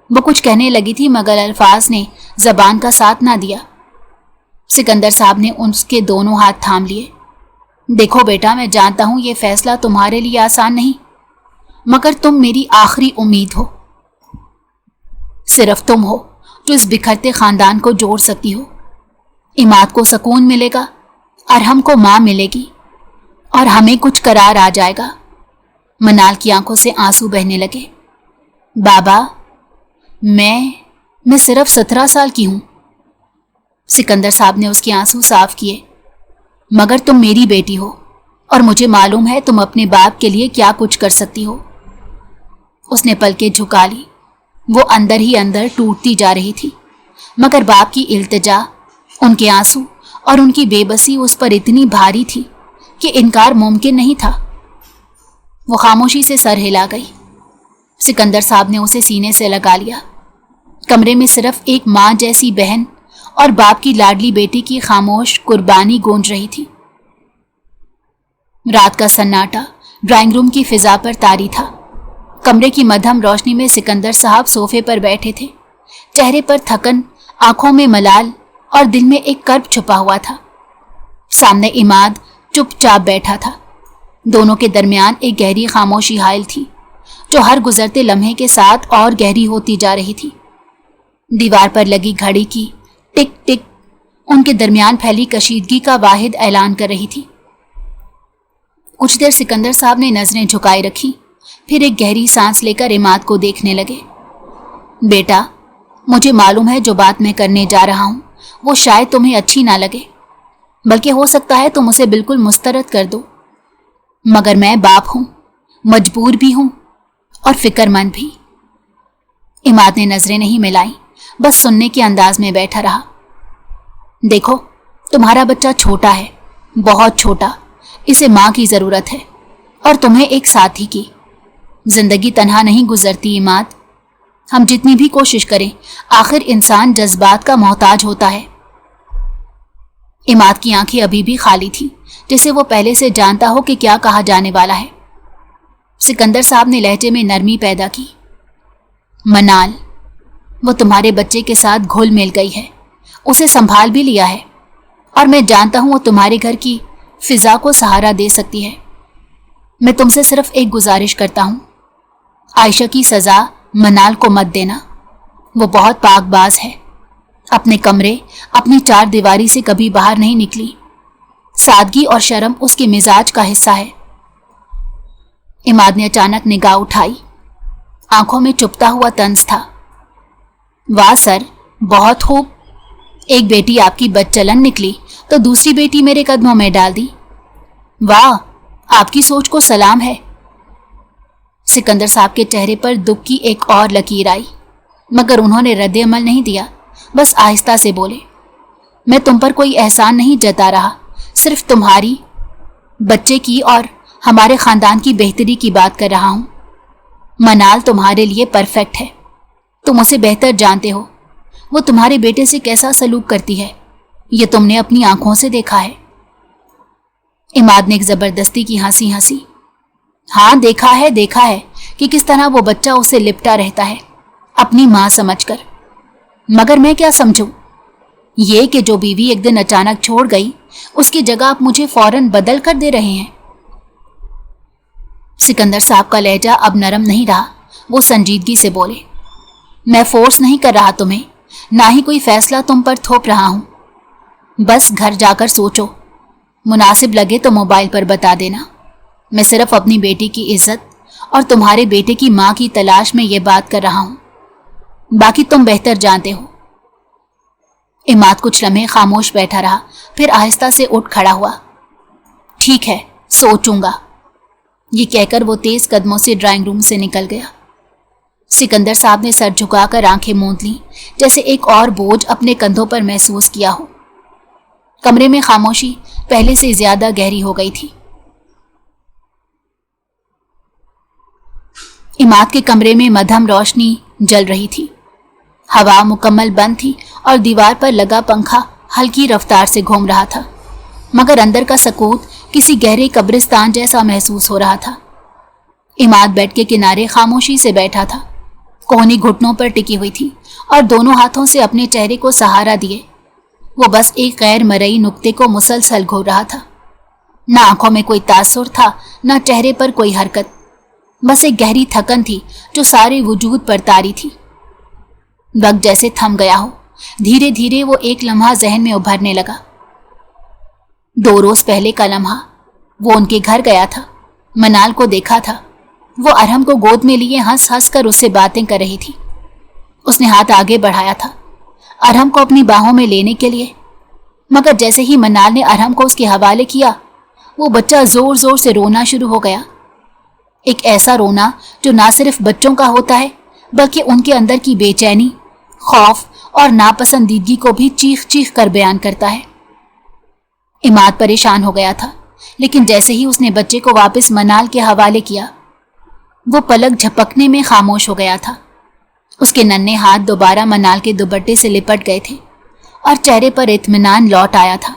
وہ کچھ کہنے لگی تھی مگر الفاظ نے زبان کا ساتھ نہ دیا۔ سکندر صاحب نے اس کے دونوں ہاتھ تھام لیے۔ دیکھو بیٹا، میں جانتا ہوں یہ فیصلہ تمہارے لیے آسان نہیں، مگر تم میری آخری امید ہو۔ صرف تم ہو جو اس بکھرتے خاندان کو جوڑ سکتی ہو۔ عماد کو سکون ملے گا، ارہم کو ماں ملے گی، اور ہمیں کچھ قرار آ جائے گا۔ منال کی آنکھوں سے آنسو بہنے لگے۔ بابا، میں صرف 17 سال کی ہوں۔ سکندر صاحب نے اس کے آنسو صاف کیے۔ مگر تم میری بیٹی ہو، اور مجھے معلوم ہے تم اپنے باپ کے لیے کیا کچھ کر سکتی ہو۔ اس نے پلکیں جھکا لی۔ وہ اندر ہی اندر ٹوٹتی جا رہی تھی، مگر باپ کی التجا، ان کے آنسو اور ان کی بے بسی اس پر اتنی بھاری تھی کہ انکار ممکن نہیں تھا۔ وہ خاموشی سے سر ہلا گئی۔ سکندر صاحب نے اسے سینے سے لگا لیا۔ کمرے میں صرف ایک ماں جیسی بہن اور باپ کی لاڈلی بیٹی کی خاموش قربانی گونج رہی تھی۔ رات کا سناٹا ڈرائنگ روم کی فضا پر طاری تھا۔ کمرے کی مدھم روشنی میں سکندر صاحب صوفے پر بیٹھے تھے، چہرے پر تھکن، آنکھوں میں ملال اور دل میں ایک کرب چھپا ہوا تھا۔ سامنے عماد چپ چاپ بیٹھا تھا۔ دونوں کے درمیان ایک گہری خاموشی حائل تھی जो हर गुजरते लम्हे के साथ और गहरी होती जा रही थी। दीवार पर लगी घड़ी की टिक टिक उनके दरमियान फैली कशीदगी का वाहिद ऐलान कर रही थी। कुछ देर सिकंदर साहब ने नजरें झुकाए रखी, फिर एक गहरी सांस लेकर इमाद को देखने लगे। बेटा, मुझे मालूम है जो बात मैं करने जा रहा हूं वो शायद तुम्हें अच्छी ना लगे, बल्कि हो सकता है तुम उसे बिल्कुल मुस्तरद कर दो, मगर मैं बाप हूं, मजबूर भी हूं और फिक्रमंद भी। इमाद ने नजरें नहीं मिलाई, बस सुनने के अंदाज में बैठा रहा। देखो, तुम्हारा बच्चा छोटा है, बहुत छोटा, इसे माँ की जरूरत है और तुम्हें एक साथी की। जिंदगी तन्हा नहीं गुजरती इमाद। हम जितनी भी कोशिश करें, आखिर इंसान जज्बात का मोहताज होता है। इमाद की आंखें अभी भी खाली थी, जैसे वो पहले से जानता हो कि क्या कहा जाने वाला है। सिकंदर साहब ने लहजे में नरमी पैदा की। मनाल, वो तुम्हारे बच्चे के साथ घुल मिल गई है, उसे संभाल भी लिया है और मैं जानता हूं वो तुम्हारे घर की फिजा को सहारा दे सकती है। मैं तुमसे सिर्फ एक गुजारिश करता हूं, आयशा की सजा मनाल को मत देना। वो बहुत पाकबाज है, अपने कमरे, अपनी चार दीवारी से कभी बाहर नहीं निकली। सादगी और शर्म उसके मिजाज का हिस्सा है। इमाद ने अचानक निगाह उठाई, आंखों में चुभता हुआ तंज था। वाह सर, बहुत खूब। एक बेटी आपकी बदचलन निकली तो दूसरी बेटी मेरे कदमों में डाल दी। वाह, आपकी सोच को सलाम है। सिकंदर साहब के चेहरे पर दुख की एक और लकीर आई, मगर उन्होंने रद्द अमल नहीं दिया, बस आहिस्ता से बोले, मैं तुम पर कोई एहसान नहीं जता रहा, सिर्फ तुम्हारी, बच्चे की और हमारे खानदान की बेहतरी की बात कर रहा हूं। मनाल तुम्हारे लिए परफेक्ट है, तुम उसे बेहतर जानते हो। वो तुम्हारे बेटे से कैसा सलूक करती है ये तुमने अपनी आंखों से देखा है। इमाद ने एक जबरदस्ती की हंसी हंसी। हाँ, देखा है कि किस तरह वो बच्चा उसे लिपटा रहता है, अपनी मां समझकर। मगर मैं क्या समझूं? ये कि जो बीवी एक दिन अचानक छोड़ गई, उसकी जगह आप मुझे फौरन बदल कर दे रहे हैं। सिकंदर साहब का लहजा अब नरम नहीं रहा, वो संजीदगी से बोले, मैं फोर्स नहीं कर रहा तुम्हें, ना ही कोई फैसला तुम पर थोप रहा हूं। बस घर जाकर सोचो, मुनासिब लगे तो मोबाइल पर बता देना। मैं सिर्फ अपनी बेटी की इज्जत और तुम्हारे बेटे की मां की तलाश में ये बात कर रहा हूं, बाकी तुम बेहतर जानते हो। इमाद कुछ लम्हे खामोश बैठा रहा, फिर आहिस्ता से उठ खड़ा हुआ। ठीक है, सोचूंगा। ये कहकर वो तेज कदमों से ड्राइंग रूम से निकल गया। सिकंदर साहब ने सर झुकाकर आंखें मूंद लीं, जैसे एक और बोझ अपने कंधों पर महसूस किया हो। कमरे में खामोशी पहले से ज्यादा गहरी हो गई थी। इमाद के कमरे में मध्यम रोशनी जल रही थी, हवा मुकम्मल बंद थी और दीवार पर लगा पंखा हल्की रफ्तार से घूम रहा था, मगर अंदर का सकूत किसी गहरे कब्रिस्तान जैसा महसूस हो रहा था। इमाद बेड के किनारे खामोशी से बैठा था, कोहनी घुटनों पर टिकी हुई थी और दोनों हाथों से अपने चेहरे को सहारा दिए वो बस एक गैर मरई नुक्ते को मुसलसल घूर रहा था। न आंखों में कोई तासुर था, न चेहरे पर कोई हरकत, बस एक गहरी थकन थी जो सारे वजूद पर तारी थी। वक्त जैसे थम गया हो, धीरे धीरे वो एक लम्हा जहन में उभरने लगा। 2 रोज पहले का लम्हा, वो उनके घर गया था, मनाल को देखा था। वो अरहम को गोद में लिए हंस हंस कर उससे बातें कर रही थी। उसने हाथ आगे बढ़ाया था अरहम को अपनी बाहों में लेने के लिए, मगर जैसे ही मनाल ने अरहम को उसके हवाले किया, वो बच्चा जोर जोर से रोना शुरू हो गया। एक ऐसा रोना जो ना सिर्फ बच्चों का होता है, बल्कि उनके अंदर की बेचैनी, खौफ और नापसंदीदगी को भी चीख चीख कर बयान करता है। इमाद परेशान हो गया था, लेकिन जैसे ही उसने बच्चे को वापस मनाल के हवाले किया, वो पलक झपकने में खामोश हो गया था। उसके नन्हे हाथ दोबारा मनाल के दुपट्टे से लिपट गए थे और चेहरे पर इत्मीनान लौट आया था।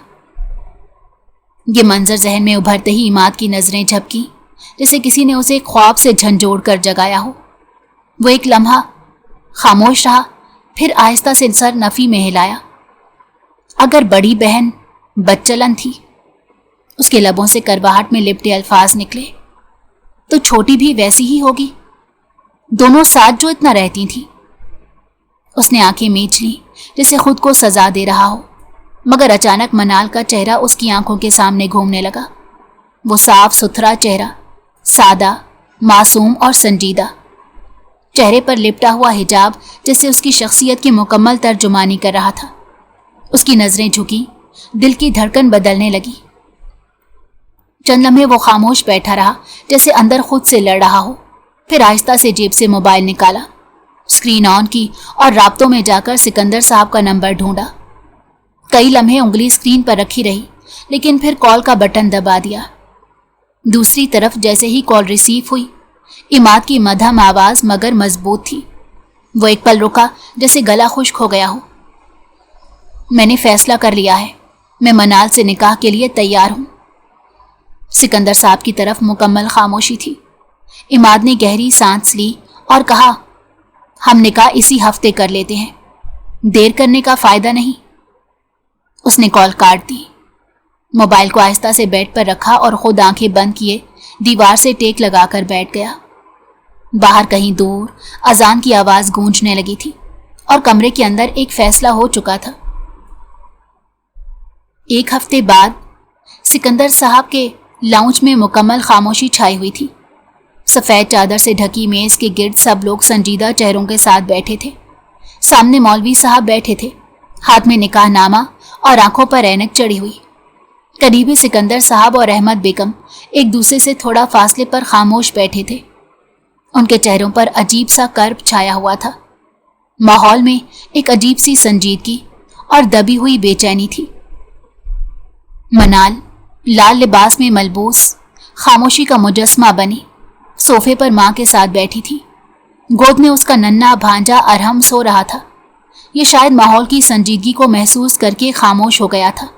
ये मंजर जहन में उभरते ही इमाद की नजरें झपकी, जैसे किसी ने उसे ख्वाब से झंझोड़ कर जगाया हो। वो एक लम्हा खामोश रहा, फिर आहिस्ता से सर नफी में हिलाया। अगर बड़ी बहन बदचलन थी, उसके लबों से करवाहट में लिपटे अल्फाज निकले, तो छोटी भी वैसी ही होगी। दोनों साथ जो इतना रहती थीं। उसने आंखें मीच ली जैसे खुद को सजा दे रहा हो, मगर अचानक मनाल का चेहरा उसकी आंखों के सामने घूमने लगा। वो साफ सुथरा चेहरा, सादा, मासूम और संजीदा। चेहरे पर लिपटा हुआ हिजाब जैसे उसकी शख्सियत की मुकम्मल तर्जुमानी कर रहा था। उसकी नजरें झुकी, दिल की धड़कन बदलने लगी। चंद लम्हे वो खामोश बैठा रहा, जैसे अंदर खुद से लड़ रहा हो। फिर आहिस्ता से जेब से मोबाइल निकाला, स्क्रीन ऑन की और राब्तों में जाकर सिकंदर साहब का नंबर ढूंढा। कई लम्हे उंगली स्क्रीन पर रखी रही, लेकिन फिर कॉल का बटन दबा दिया। दूसरी तरफ जैसे ही कॉल रिसीव हुई, इमाद की मध्यम आवाज मगर मजबूत थी। वो एक पल रुका, जैसे गला खुश्क हो गया हो। मैंने फैसला कर लिया है, मैं मनाल से निकाह के लिए तैयार हूं। सिकंदर साहब की तरफ मुकम्मल खामोशी थी। इमाद ने गहरी सांस ली और कहा, हम निकाह इसी हफ्ते कर लेते हैं, देर करने का फायदा नहीं। उसने कॉल काट दी, मोबाइल को आहिस्ता से बेड पर रखा और खुद आंखें बंद किए दीवार से टेक लगाकर बैठ गया। बाहर कहीं दूर अजान की आवाज गूंजने लगी थी और कमरे के अंदर एक फैसला हो चुका था। एक हफ्ते बाद सिकंदर साहब के लाउंज में मुकम्मल खामोशी छाई हुई थी। सफेद चादर से ढकी मेज के गिर्द सब लोग संजीदा चेहरों के साथ बैठे थे। सामने मौलवी साहब बैठे थे, हाथ में निकाहनामा और आंखों पर ऐनक चढ़ी हुई। करीबी सिकंदर साहब और अहमद बेगम एक दूसरे से थोड़ा फासले पर खामोश बैठे थे। उनके चेहरों पर अजीब सा कर्ब छाया हुआ था। माहौल में एक अजीब सी संजीदगी और दबी हुई बेचैनी थी। मनाल लाल लिबास में मलबूस खामोशी का मुजस्मा बनी सोफे पर मां के साथ बैठी थी। गोद में उसका नन्हा भांजा अरहम सो रहा था। ये शायद माहौल की संजीदगी को महसूस करके खामोश हो गया था।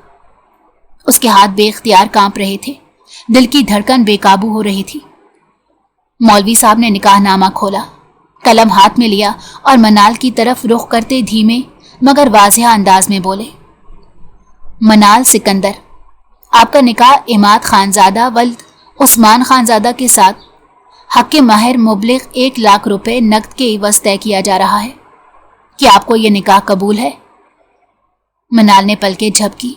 उसके हाथ बेख्तियार कांप रहे थे, दिल की धड़कन बेकाबू हो रही थी। मौलवी साहब ने निकाहनामा खोला, कलम हाथ में लिया और मनाल की तरफ रुख करते धीमे मगर वाज़ेह अंदाज में बोले, मनाल सिकंदर, आपका निकाह इमाद खानजादा वल्द उस्मान खानजादा के साथ हक महर मुबलिग 1 लाख रुपए नकद के इवज़ तय किया जा रहा है। कि आपको ये निकाह कबूल है? मनाल ने पलकें झपकी,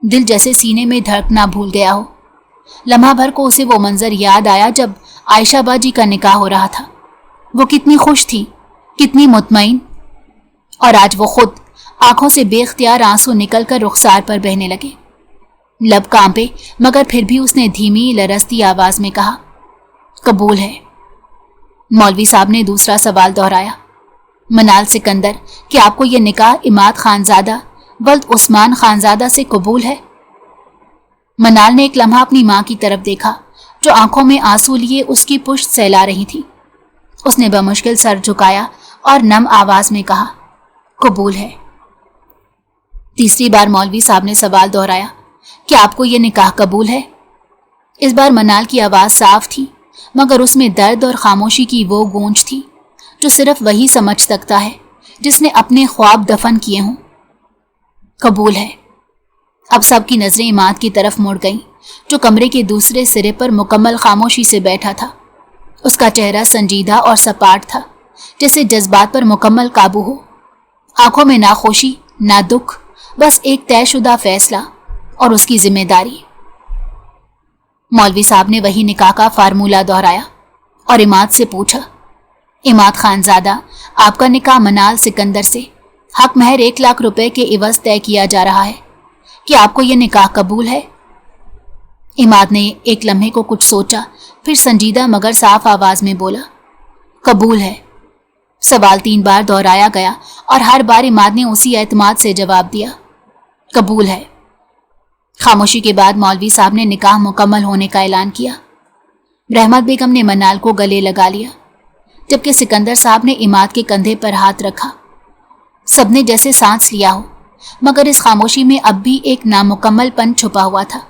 दिल जैसे सीने में धड़कना भूल गया हो। लम्हा भर को उसे वो मंजर याद आया जब आयशा बाजी का निकाह हो रहा था। वो कितनी खुश थी, कितनी मुतमईन, और आज वो खुद आंखों से बेख्तियार आंसू निकलकर रुखसार पर बहने लगे। लब कांपे, मगर फिर भी उसने धीमी लरसती आवाज में कहा, कबूल है। मौलवी साहब ने दूसरा सवाल दोहराया, मनाल सिकंदर, कि आपको ये निकाह इमाद खानजादा वल्द उस्मान खानजादा से कबूल है? मनाल ने एक लम्हा अपनी मां की तरफ देखा, जो आंखों में आंसू लिए उसकी पुश्त सहला रही थी। उसने बमुश्किल सर झुकाया और नम आवाज में कहा, कबूल है। तीसरी बार मौलवी साहब ने सवाल दोहराया, कि आपको ये निकाह कबूल है? इस बार मनाल की आवाज साफ थी, मगर उसमें दर्द और खामोशी की वो गूंज थी जो सिर्फ वही समझ सकता है जिसने अपने ख्वाब दफन किए हों। कबूल है। अब सबकी नजरें इमाद की तरफ मुड़ गईं, जो कमरे के दूसरे सिरे पर मुकम्मल खामोशी से बैठा था। उसका चेहरा संजीदा और सपाट था, जैसे जज्बात पर मुकम्मल काबू हो। आंखों में ना खुशी ना दुख, बस एक तयशुदा फैसला और उसकी जिम्मेदारी। मौलवी साहब ने वही निकाह का फार्मूला दोहराया और इमाद से पूछा, इमाद खानजादा, आपका निकाह मनाल सिकंदर से हक महर 1 लाख रुपए के इवज़ तय किया जा रहा है। कि आपको यह निकाह कबूल है? इमाद ने एक लम्हे को कुछ सोचा, फिर संजीदा मगर साफ आवाज में बोला, कबूल है। सवाल 3 बार दोहराया गया और हर बार इमाद ने उसी एतमाद से जवाब दिया, कबूल है। खामोशी के बाद मौलवी साहब ने निकाह मुकम्मल होने का ऐलान किया। रहमत बेगम ने मनाल को गले लगा लिया, जबकि सिकंदर साहब ने इमाद के कंधे पर हाथ रखा। सबने जैसे सांस लिया हो, मगर इस खामोशी में अब भी एक नामुकम्मलपन छुपा हुआ था,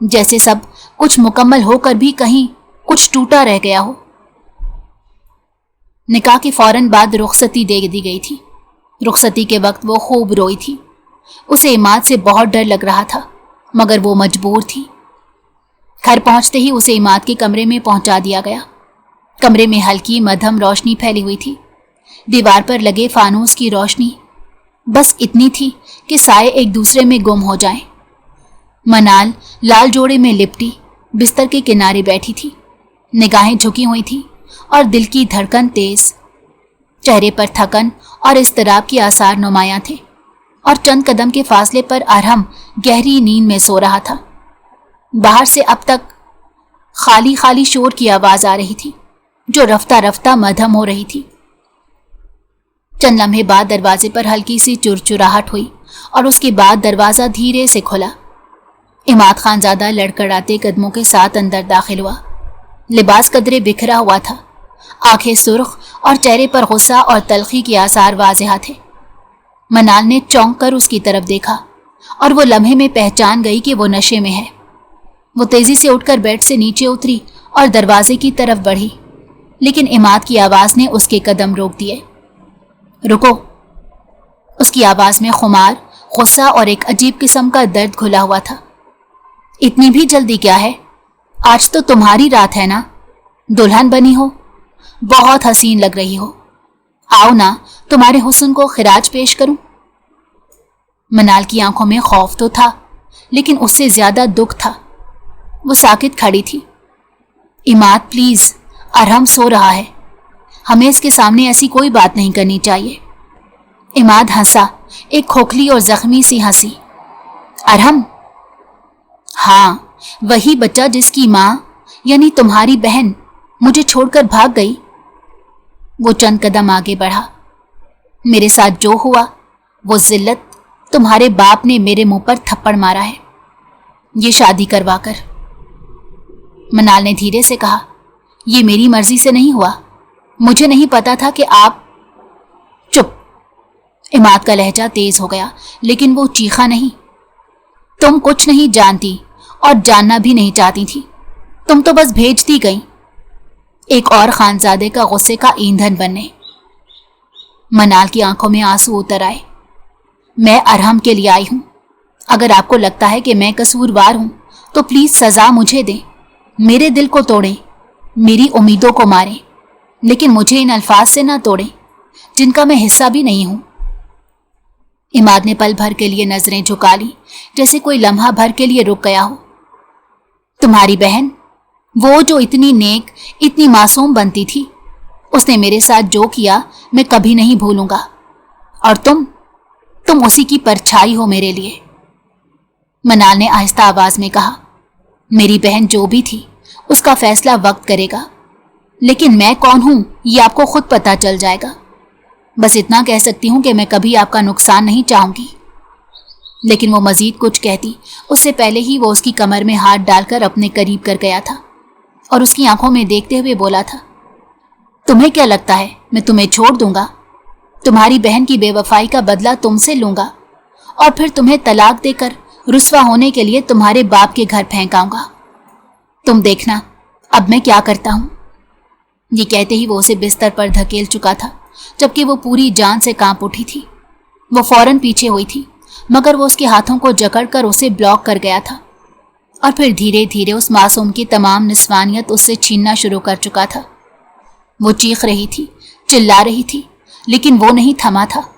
जैसे सब कुछ मुकम्मल होकर भी कहीं कुछ टूटा रह गया हो। निकाह के फौरन बाद रुखसती दे दी गई थी। रुखसती के वक्त वो खूब रोई थी। उसे इमाद से बहुत डर लग रहा था, मगर वो मजबूर थी। घर पहुंचते ही उसे इमाद के कमरे में पहुंचा दिया गया। कमरे में हल्की मध्यम रोशनी फैली हुई थी। दीवार पर लगे फानूस की रोशनी बस इतनी थी कि साए एक दूसरे में गुम हो जाएं। मनाल लाल जोड़े में लिपटी बिस्तर के किनारे बैठी थी, निगाहें झुकी हुई थी और दिल की धड़कन तेज। चेहरे पर थकन और इस्तराब के आसार नुमायां थे और चंद कदम के फासले पर अरहम गहरी नींद में सो रहा था। बाहर से अब तक खाली खाली शोर की आवाज आ रही थी जो रफ्ता रफ्ता मध्यम हो रही थी। चंद लम्हे बाद दरवाजे पर हल्की सी चुरचुराहट हुई और उसके बाद दरवाजा धीरे से खुला। इमाद खानजादा लड़खड़ाते कदमों के साथ अंदर दाखिल हुआ। लिबास कदरे बिखरा हुआ था, आंखें सुर्ख और चेहरे पर गुस्सा और तलखी के आसार वाज़ेह थे। मनाल ने चौंक कर उसकी तरफ देखा और वो लम्हे में पहचान गई कि वो नशे में है। वो तेजी से उठकर बेड से नीचे उतरी और दरवाजे की तरफ बढ़ी, लेकिन इमाद की आवाज ने उसके कदम रोक दिए। रुको। उसकी आवाज में खुमार, गुस्सा और एक अजीब किस्म का दर्द घुला हुआ था। इतनी भी जल्दी क्या है? आज तो तुम्हारी रात है ना, दुल्हन बनी हो, बहुत हसीन लग रही हो। आओ ना, तुम्हारे हुस्न को खिराज पेश करूं। मनाल की आंखों में खौफ तो था, लेकिन उससे ज्यादा दुख था। वो साकित खड़ी थी। इमाद प्लीज, अरहम सो रहा है, हमें इसके सामने ऐसी कोई बात नहीं करनी चाहिए। इमाद हंसा, एक खोखली और जख्मी सी हंसी। अरहम? हाँ, वही बच्चा जिसकी मां यानी तुम्हारी बहन मुझे छोड़कर भाग गई। वो चंद कदम आगे बढ़ा। मेरे साथ जो हुआ वो जिल्लत तुम्हारे बाप ने मेरे मुंह पर थप्पड़ मारा है, ये शादी करवा कर। मनाल ने धीरे से कहा, ये मेरी मर्जी से नहीं हुआ, मुझे नहीं पता था कि आप। चुप। इमाद का लहजा तेज हो गया, लेकिन वो चीखा नहीं। तुम कुछ नहीं जानती और जानना भी नहीं चाहती थी, तुम तो बस भेज दी गई एक और खानजादे का गुस्से का ईंधन बनने। मनाल की आंखों में आंसू उतर आए। मैं अरहम के लिए आई हूं। अगर आपको लगता है कि मैं कसूरवार हूं तो प्लीज सजा मुझे दें, मेरे दिल को तोड़ें, मेरी उम्मीदों को मारें, लेकिन मुझे इन अल्फाज से ना तोड़ें जिनका मैं हिस्सा भी नहीं हूं। इमाद ने पल भर के लिए नजरें झुका ली, जैसे कोई लम्हा भर के लिए रुक गया हो। तुम्हारी बहन, वो जो इतनी नेक, इतनी मासूम बनती थी, उसने मेरे साथ जो किया मैं कभी नहीं भूलूंगा। और तुम उसी की परछाई हो मेरे लिए। मनाल ने आहिस्ता आवाज में कहा, मेरी बहन जो भी थी उसका फैसला वक्त करेगा, लेकिन मैं कौन हूं ये आपको खुद पता चल जाएगा। बस इतना कह सकती हूं कि मैं कभी आपका नुकसान नहीं चाहूंगी। लेकिन वो मजीद कुछ कहती उससे पहले ही वो उसकी कमर में हाथ डालकर अपने करीब कर गया था और उसकी आंखों में देखते हुए बोला था, तुम्हें क्या लगता है मैं तुम्हें छोड़ दूंगा? तुम्हारी बहन की बेवफाई का बदला तुमसे लूंगा और फिर तुम्हें तलाक देकर रुस्वा होने के लिए तुम्हारे बाप के घर फेंकाऊंगा। तुम देखना अब मैं क्या करता हूं। ये कहते ही वो उसे बिस्तर पर धकेल चुका था, जबकि वो पूरी जान से कांप उठी थी। वो फौरन पीछे हुई थी, मगर वो उसके हाथों को जकड़कर उसे ब्लॉक कर गया था और फिर धीरे धीरे उस मासूम की तमाम निस्वानियत उससे छीनना शुरू कर चुका था। वो चीख रही थी, चिल्ला रही थी, लेकिन वो नहीं थमा था।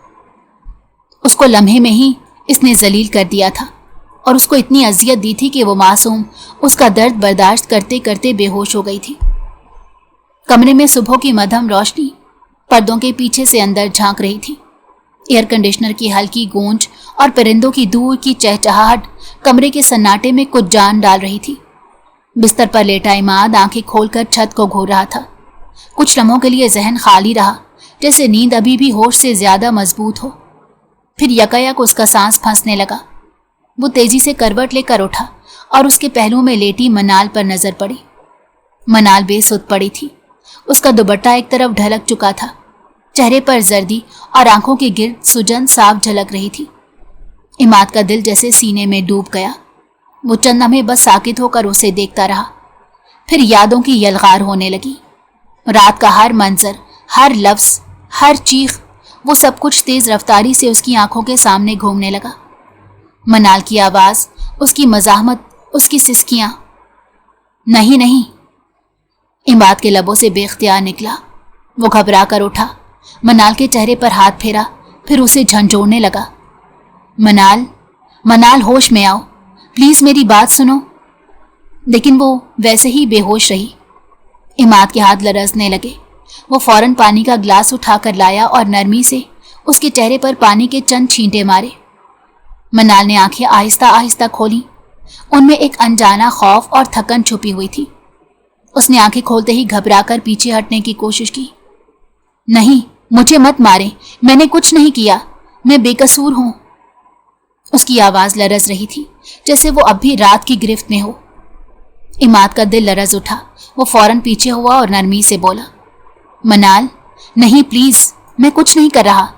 उसको लम्हे में ही इसने जलील कर दिया था और उसको इतनी अजियत दी थी कि वो मासूम उसका दर्द बर्दाश्त करते करते बेहोश हो गई थी। कमरे में सुबह की मध्यम रोशनी पर्दों के पीछे से अंदर झांक रही थी। एयर कंडीशनर की हल्की गूंज और परिंदों की दूर की चहचहाहट कमरे के सन्नाटे में कुछ जान डाल रही थी। बिस्तर पर लेटा इमाद आंखें खोलकर छत को घूर रहा था। कुछ लम्हों के लिए जहन खाली रहा, जैसे नींद अभी भी होश से ज्यादा मजबूत हो। फिर यकायक उसका सांस फंसने लगा। वो तेजी से करवट लेकर उठा और उसके पहलू में लेटी मनाल पर नजर पड़ी। मनाल बेसुध पड़ी थी। उसका दुपट्टा एक तरफ ढलक चुका था, चेहरे पर जर्दी और आंखों के गिर्द सुजन साफ झलक रही थी। इमाद का दिल जैसे सीने में डूब गया। वो चंद लम्हे बस साकित होकर उसे देखता रहा। फिर यादों की यलगार होने लगी। रात का हर मंजर, हर लफ्ज, हर चीख, वो सब कुछ तेज रफ्तारी से उसकी आंखों के सामने घूमने लगा। मनाल की आवाज, उसकी मजाहमत, उसकी सिसकियां, नहीं नहीं, इमाद के लबों से बेख्तियार निकला। वो घबरा कर उठा, मनाल के चेहरे पर हाथ फेरा, फिर उसे झंझोड़ने लगा। मनाल, मनाल होश में आओ, प्लीज मेरी बात सुनो। लेकिन वो वैसे ही बेहोश रही। इमाद के हाथ लरजने लगे। वो फौरन पानी का ग्लास उठाकर लाया और नरमी से उसके चेहरे पर पानी के चंद छींटे मारे। मनाल ने आंखें आहिस्ता आहिस्ता खोली। उनमें एक अनजाना खौफ और थकन छुपी हुई थी। उसने आंखें खोलते ही घबराकर पीछे हटने की कोशिश की। नहीं, मुझे मत मारे, मैंने कुछ नहीं किया, मैं बेकसूर हूं। उसकी आवाज लरज रही थी, जैसे वो अब भी रात की गिरफ्त में हो। इमाद का दिल लरज उठा। वो फौरन पीछे हुआ और नरमी से बोला, मनाल, नहीं प्लीज, मैं कुछ नहीं कर रहा।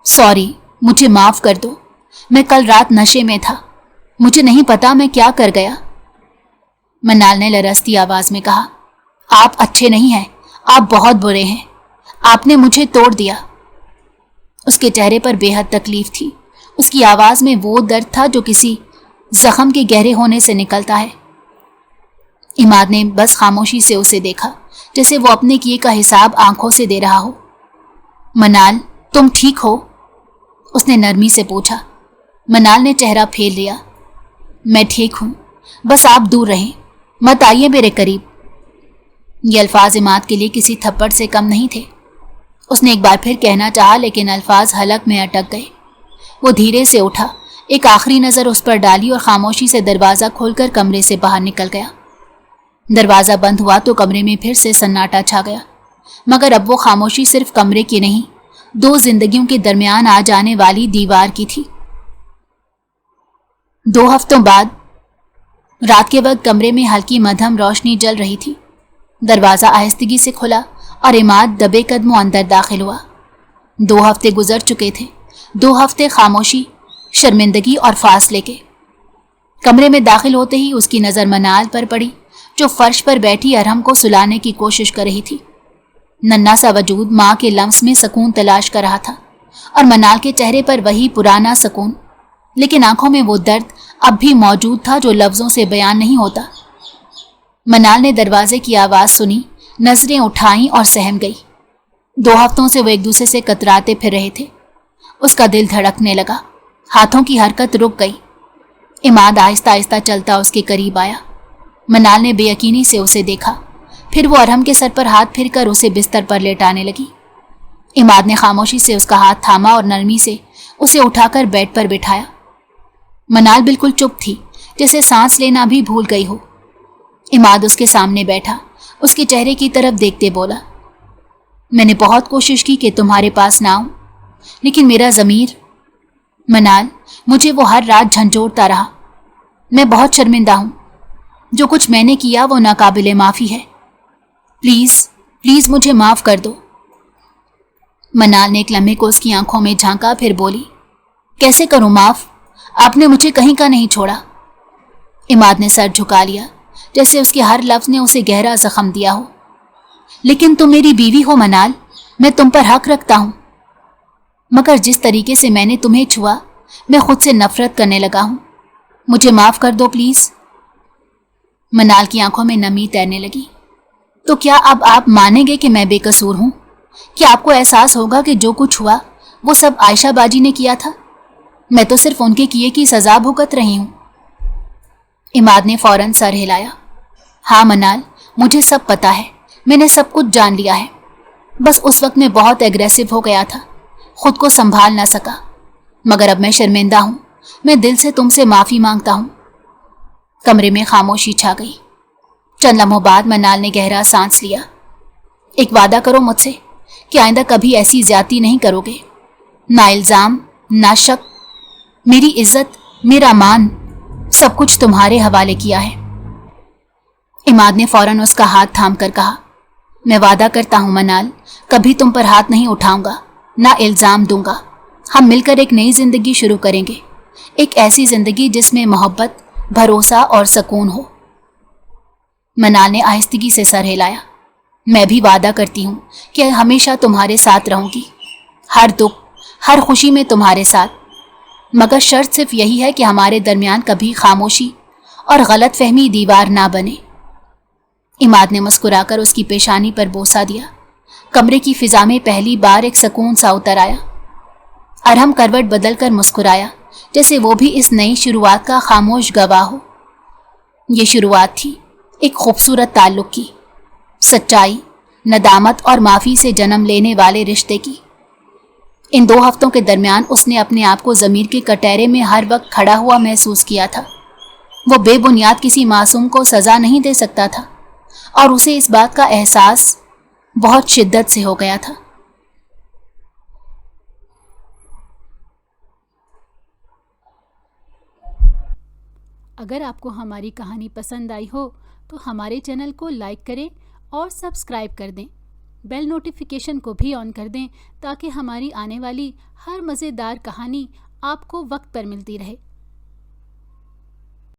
सॉरी, मुझे माफ कर दो, मैं कल रात नशे में था, मुझे नहीं पता मैं क्या कर गया। मनाल ने लरजती आवाज में कहा, आप अच्छे नहीं हैं, आप बहुत बुरे हैं, आपने मुझे तोड़ दिया। उसके चेहरे पर बेहद तकलीफ थी। उसकी आवाज में वो दर्द था जो किसी जख्म के गहरे होने से निकलता है। इमाद ने बस खामोशी से उसे देखा, जैसे वो अपने किए का हिसाब आंखों से दे रहा हो। मनाल, तुम ठीक हो? उसने नरमी से पूछा। मनाल ने चेहरा फेर लिया। मैं ठीक हूं, बस आप दूर रहें, मत आइए मेरे करीब। ये अल्फाज इमाद के लिए किसी थप्पड़ से कम नहीं थे। उसने एक बार फिर कहना चाहा, लेकिन अल्फाज हलक में अटक गए। वो धीरे से उठा, एक आखिरी नजर उस पर डाली और खामोशी से दरवाजा खोलकर कमरे से बाहर निकल गया। दरवाजा बंद हुआ तो कमरे में फिर से सन्नाटा छा गया, मगर अब वो खामोशी सिर्फ कमरे की नहीं, दो जिंदगियों के दरमियान आ जाने वाली दीवार की थी। 2 हफ्तों बाद रात के वक्त कमरे में हल्की मध्यम रोशनी जल रही थी। दरवाजा आहिस्तगी से खुला और इमाद दबे कदमों अंदर दाखिल हुआ। 2 हफ्ते गुजर चुके थे, 2 हफ्ते खामोशी, शर्मिंदगी और फासले के। कमरे में दाखिल होते ही उसकी नजर मनाल पर पड़ी, जो फर्श पर बैठी अरहम को सुलाने की कोशिश कर रही थी। नन्हा सा वजूद माँ के लम्स में सुकून तलाश कर रहा था और मनाल के चेहरे पर वही पुराना सुकून, लेकिन आंखों में वो दर्द अब भी मौजूद था जो लफ्जों से बयान नहीं होता। मनाल ने दरवाजे की आवाज सुनी, नजरें उठाईं और सहम गई। 2 हफ्तों से वो एक दूसरे से कतराते फिर रहे थे। उसका दिल धड़कने लगा, हाथों की हरकत रुक गई। इमाद आहिस्ता आहिस्ता चलता उसके करीब आया। मनाल ने बेयकीनी से उसे देखा, फिर वो अरहम के सर पर हाथ फिरकर उसे बिस्तर पर लेटाने लगी। इमाद ने खामोशी से उसका हाथ थामा और नरमी से उसे उठाकर बेड पर बिठाया। मनाल बिल्कुल चुप थी, जैसे सांस लेना भी भूल गई हो। इमाद उसके सामने बैठा, उसके चेहरे की तरफ देखते बोला, मैंने बहुत कोशिश की कि तुम्हारे पास ना आऊं, लेकिन मेरा ज़मीर, मनाल, मुझे वो हर रात झंझोड़ता रहा। मैं बहुत शर्मिंदा हूं, जो कुछ मैंने किया वो नाकाबिले माफ़ी है। प्लीज़ प्लीज़ मुझे माफ़ कर दो। मनाल ने एक लम्हे को उसकी आंखों में झांका, फिर बोली, कैसे करूं माफ़, आपने मुझे कहीं का नहीं छोड़ा। इमाद ने सर झुका लिया, जैसे उसके हर लफ्ज़ ने उसे गहरा जख्म दिया हो। लेकिन तुम मेरी बीवी हो मनाल, मैं तुम पर हक रखता हूं, मगर जिस तरीके से मैंने तुम्हें छुआ, मैं खुद से नफरत करने लगा हूं। मुझे माफ़ कर दो प्लीज़। मनाल की आंखों में नमी तैरने लगी। तो क्या अब आप मानेंगे कि मैं बेकसूर हूं? क्या आपको एहसास होगा कि जो कुछ हुआ वो सब आयशा बाजी ने किया था? मैं तो सिर्फ उनके किए की सजा भुगत रही हूं। इमाद ने फौरन सर हिलाया। हाँ मनाल, मुझे सब पता है, मैंने सब कुछ जान लिया है। बस उस वक्त मैं बहुत एग्रेसिव हो गया था, खुद को संभाल ना सका, मगर अब मैं शर्मिंदा हूं। मैं दिल से तुमसे माफ़ी मांगता हूं। कमरे में खामोशी छा गई। चंद लम्हों बाद मनाल ने गहरा सांस लिया। एक वादा करो मुझसे कि आइंदा कभी ऐसी ज्यादती नहीं करोगे। ना इल्ज़ाम, ना शक, मेरी इज्जत, मेरा मान, सब कुछ तुम्हारे हवाले किया है। इमाद ने फौरन उसका हाथ थाम कर कहा, मैं वादा करता हूं मनाल, कभी तुम पर हाथ नहीं उठाऊंगा, ना इल्ज़ाम दूंगा। हम मिलकर एक नई जिंदगी शुरू करेंगे, एक ऐसी जिंदगी जिसमें मोहब्बत, भरोसा और सुकून हो। मनाल ने आहिस्तगी से सर हिलाया। मैं भी वादा करती हूँ कि हमेशा तुम्हारे साथ रहूंगी, हर दुख, हर खुशी में तुम्हारे साथ, मगर शर्त सिर्फ यही है कि हमारे दरमियान कभी खामोशी और गलत फहमी दीवार ना बने। عماد نے مسکرا کر اس کی پیشانی پر بوسہ دیا۔ کمرے کی فضا میں پہلی بار ایک سکون سا اتر آیا۔ ارحم کروٹ بدل کر مسکرایا، جیسے وہ بھی اس نئی شروعات کا خاموش گواہ ہو۔ یہ شروعات تھی ایک خوبصورت تعلق کی، سچائی، ندامت اور معافی سے جنم لینے والے رشتے کی۔ ان 2 ہفتوں کے درمیان اس نے اپنے آپ کو ضمیر کے کٹہرے میں ہر وقت کھڑا ہوا محسوس کیا تھا۔ وہ بے بنیاد کسی معصوم کو سزا نہیں دے سکتا تھا، اور اسے اس بات کا احساس بہت شدت سے ہو گیا تھا۔ اگر آپ کو ہماری کہانی پسند آئی ہو تو ہمارے چینل کو لائک کریں اور سبسکرائب کر دیں۔ بیل نوٹیفیکیشن کو بھی آن کر دیں تاکہ ہماری آنے والی ہر مزیدار کہانی آپ کو وقت پر ملتی رہے۔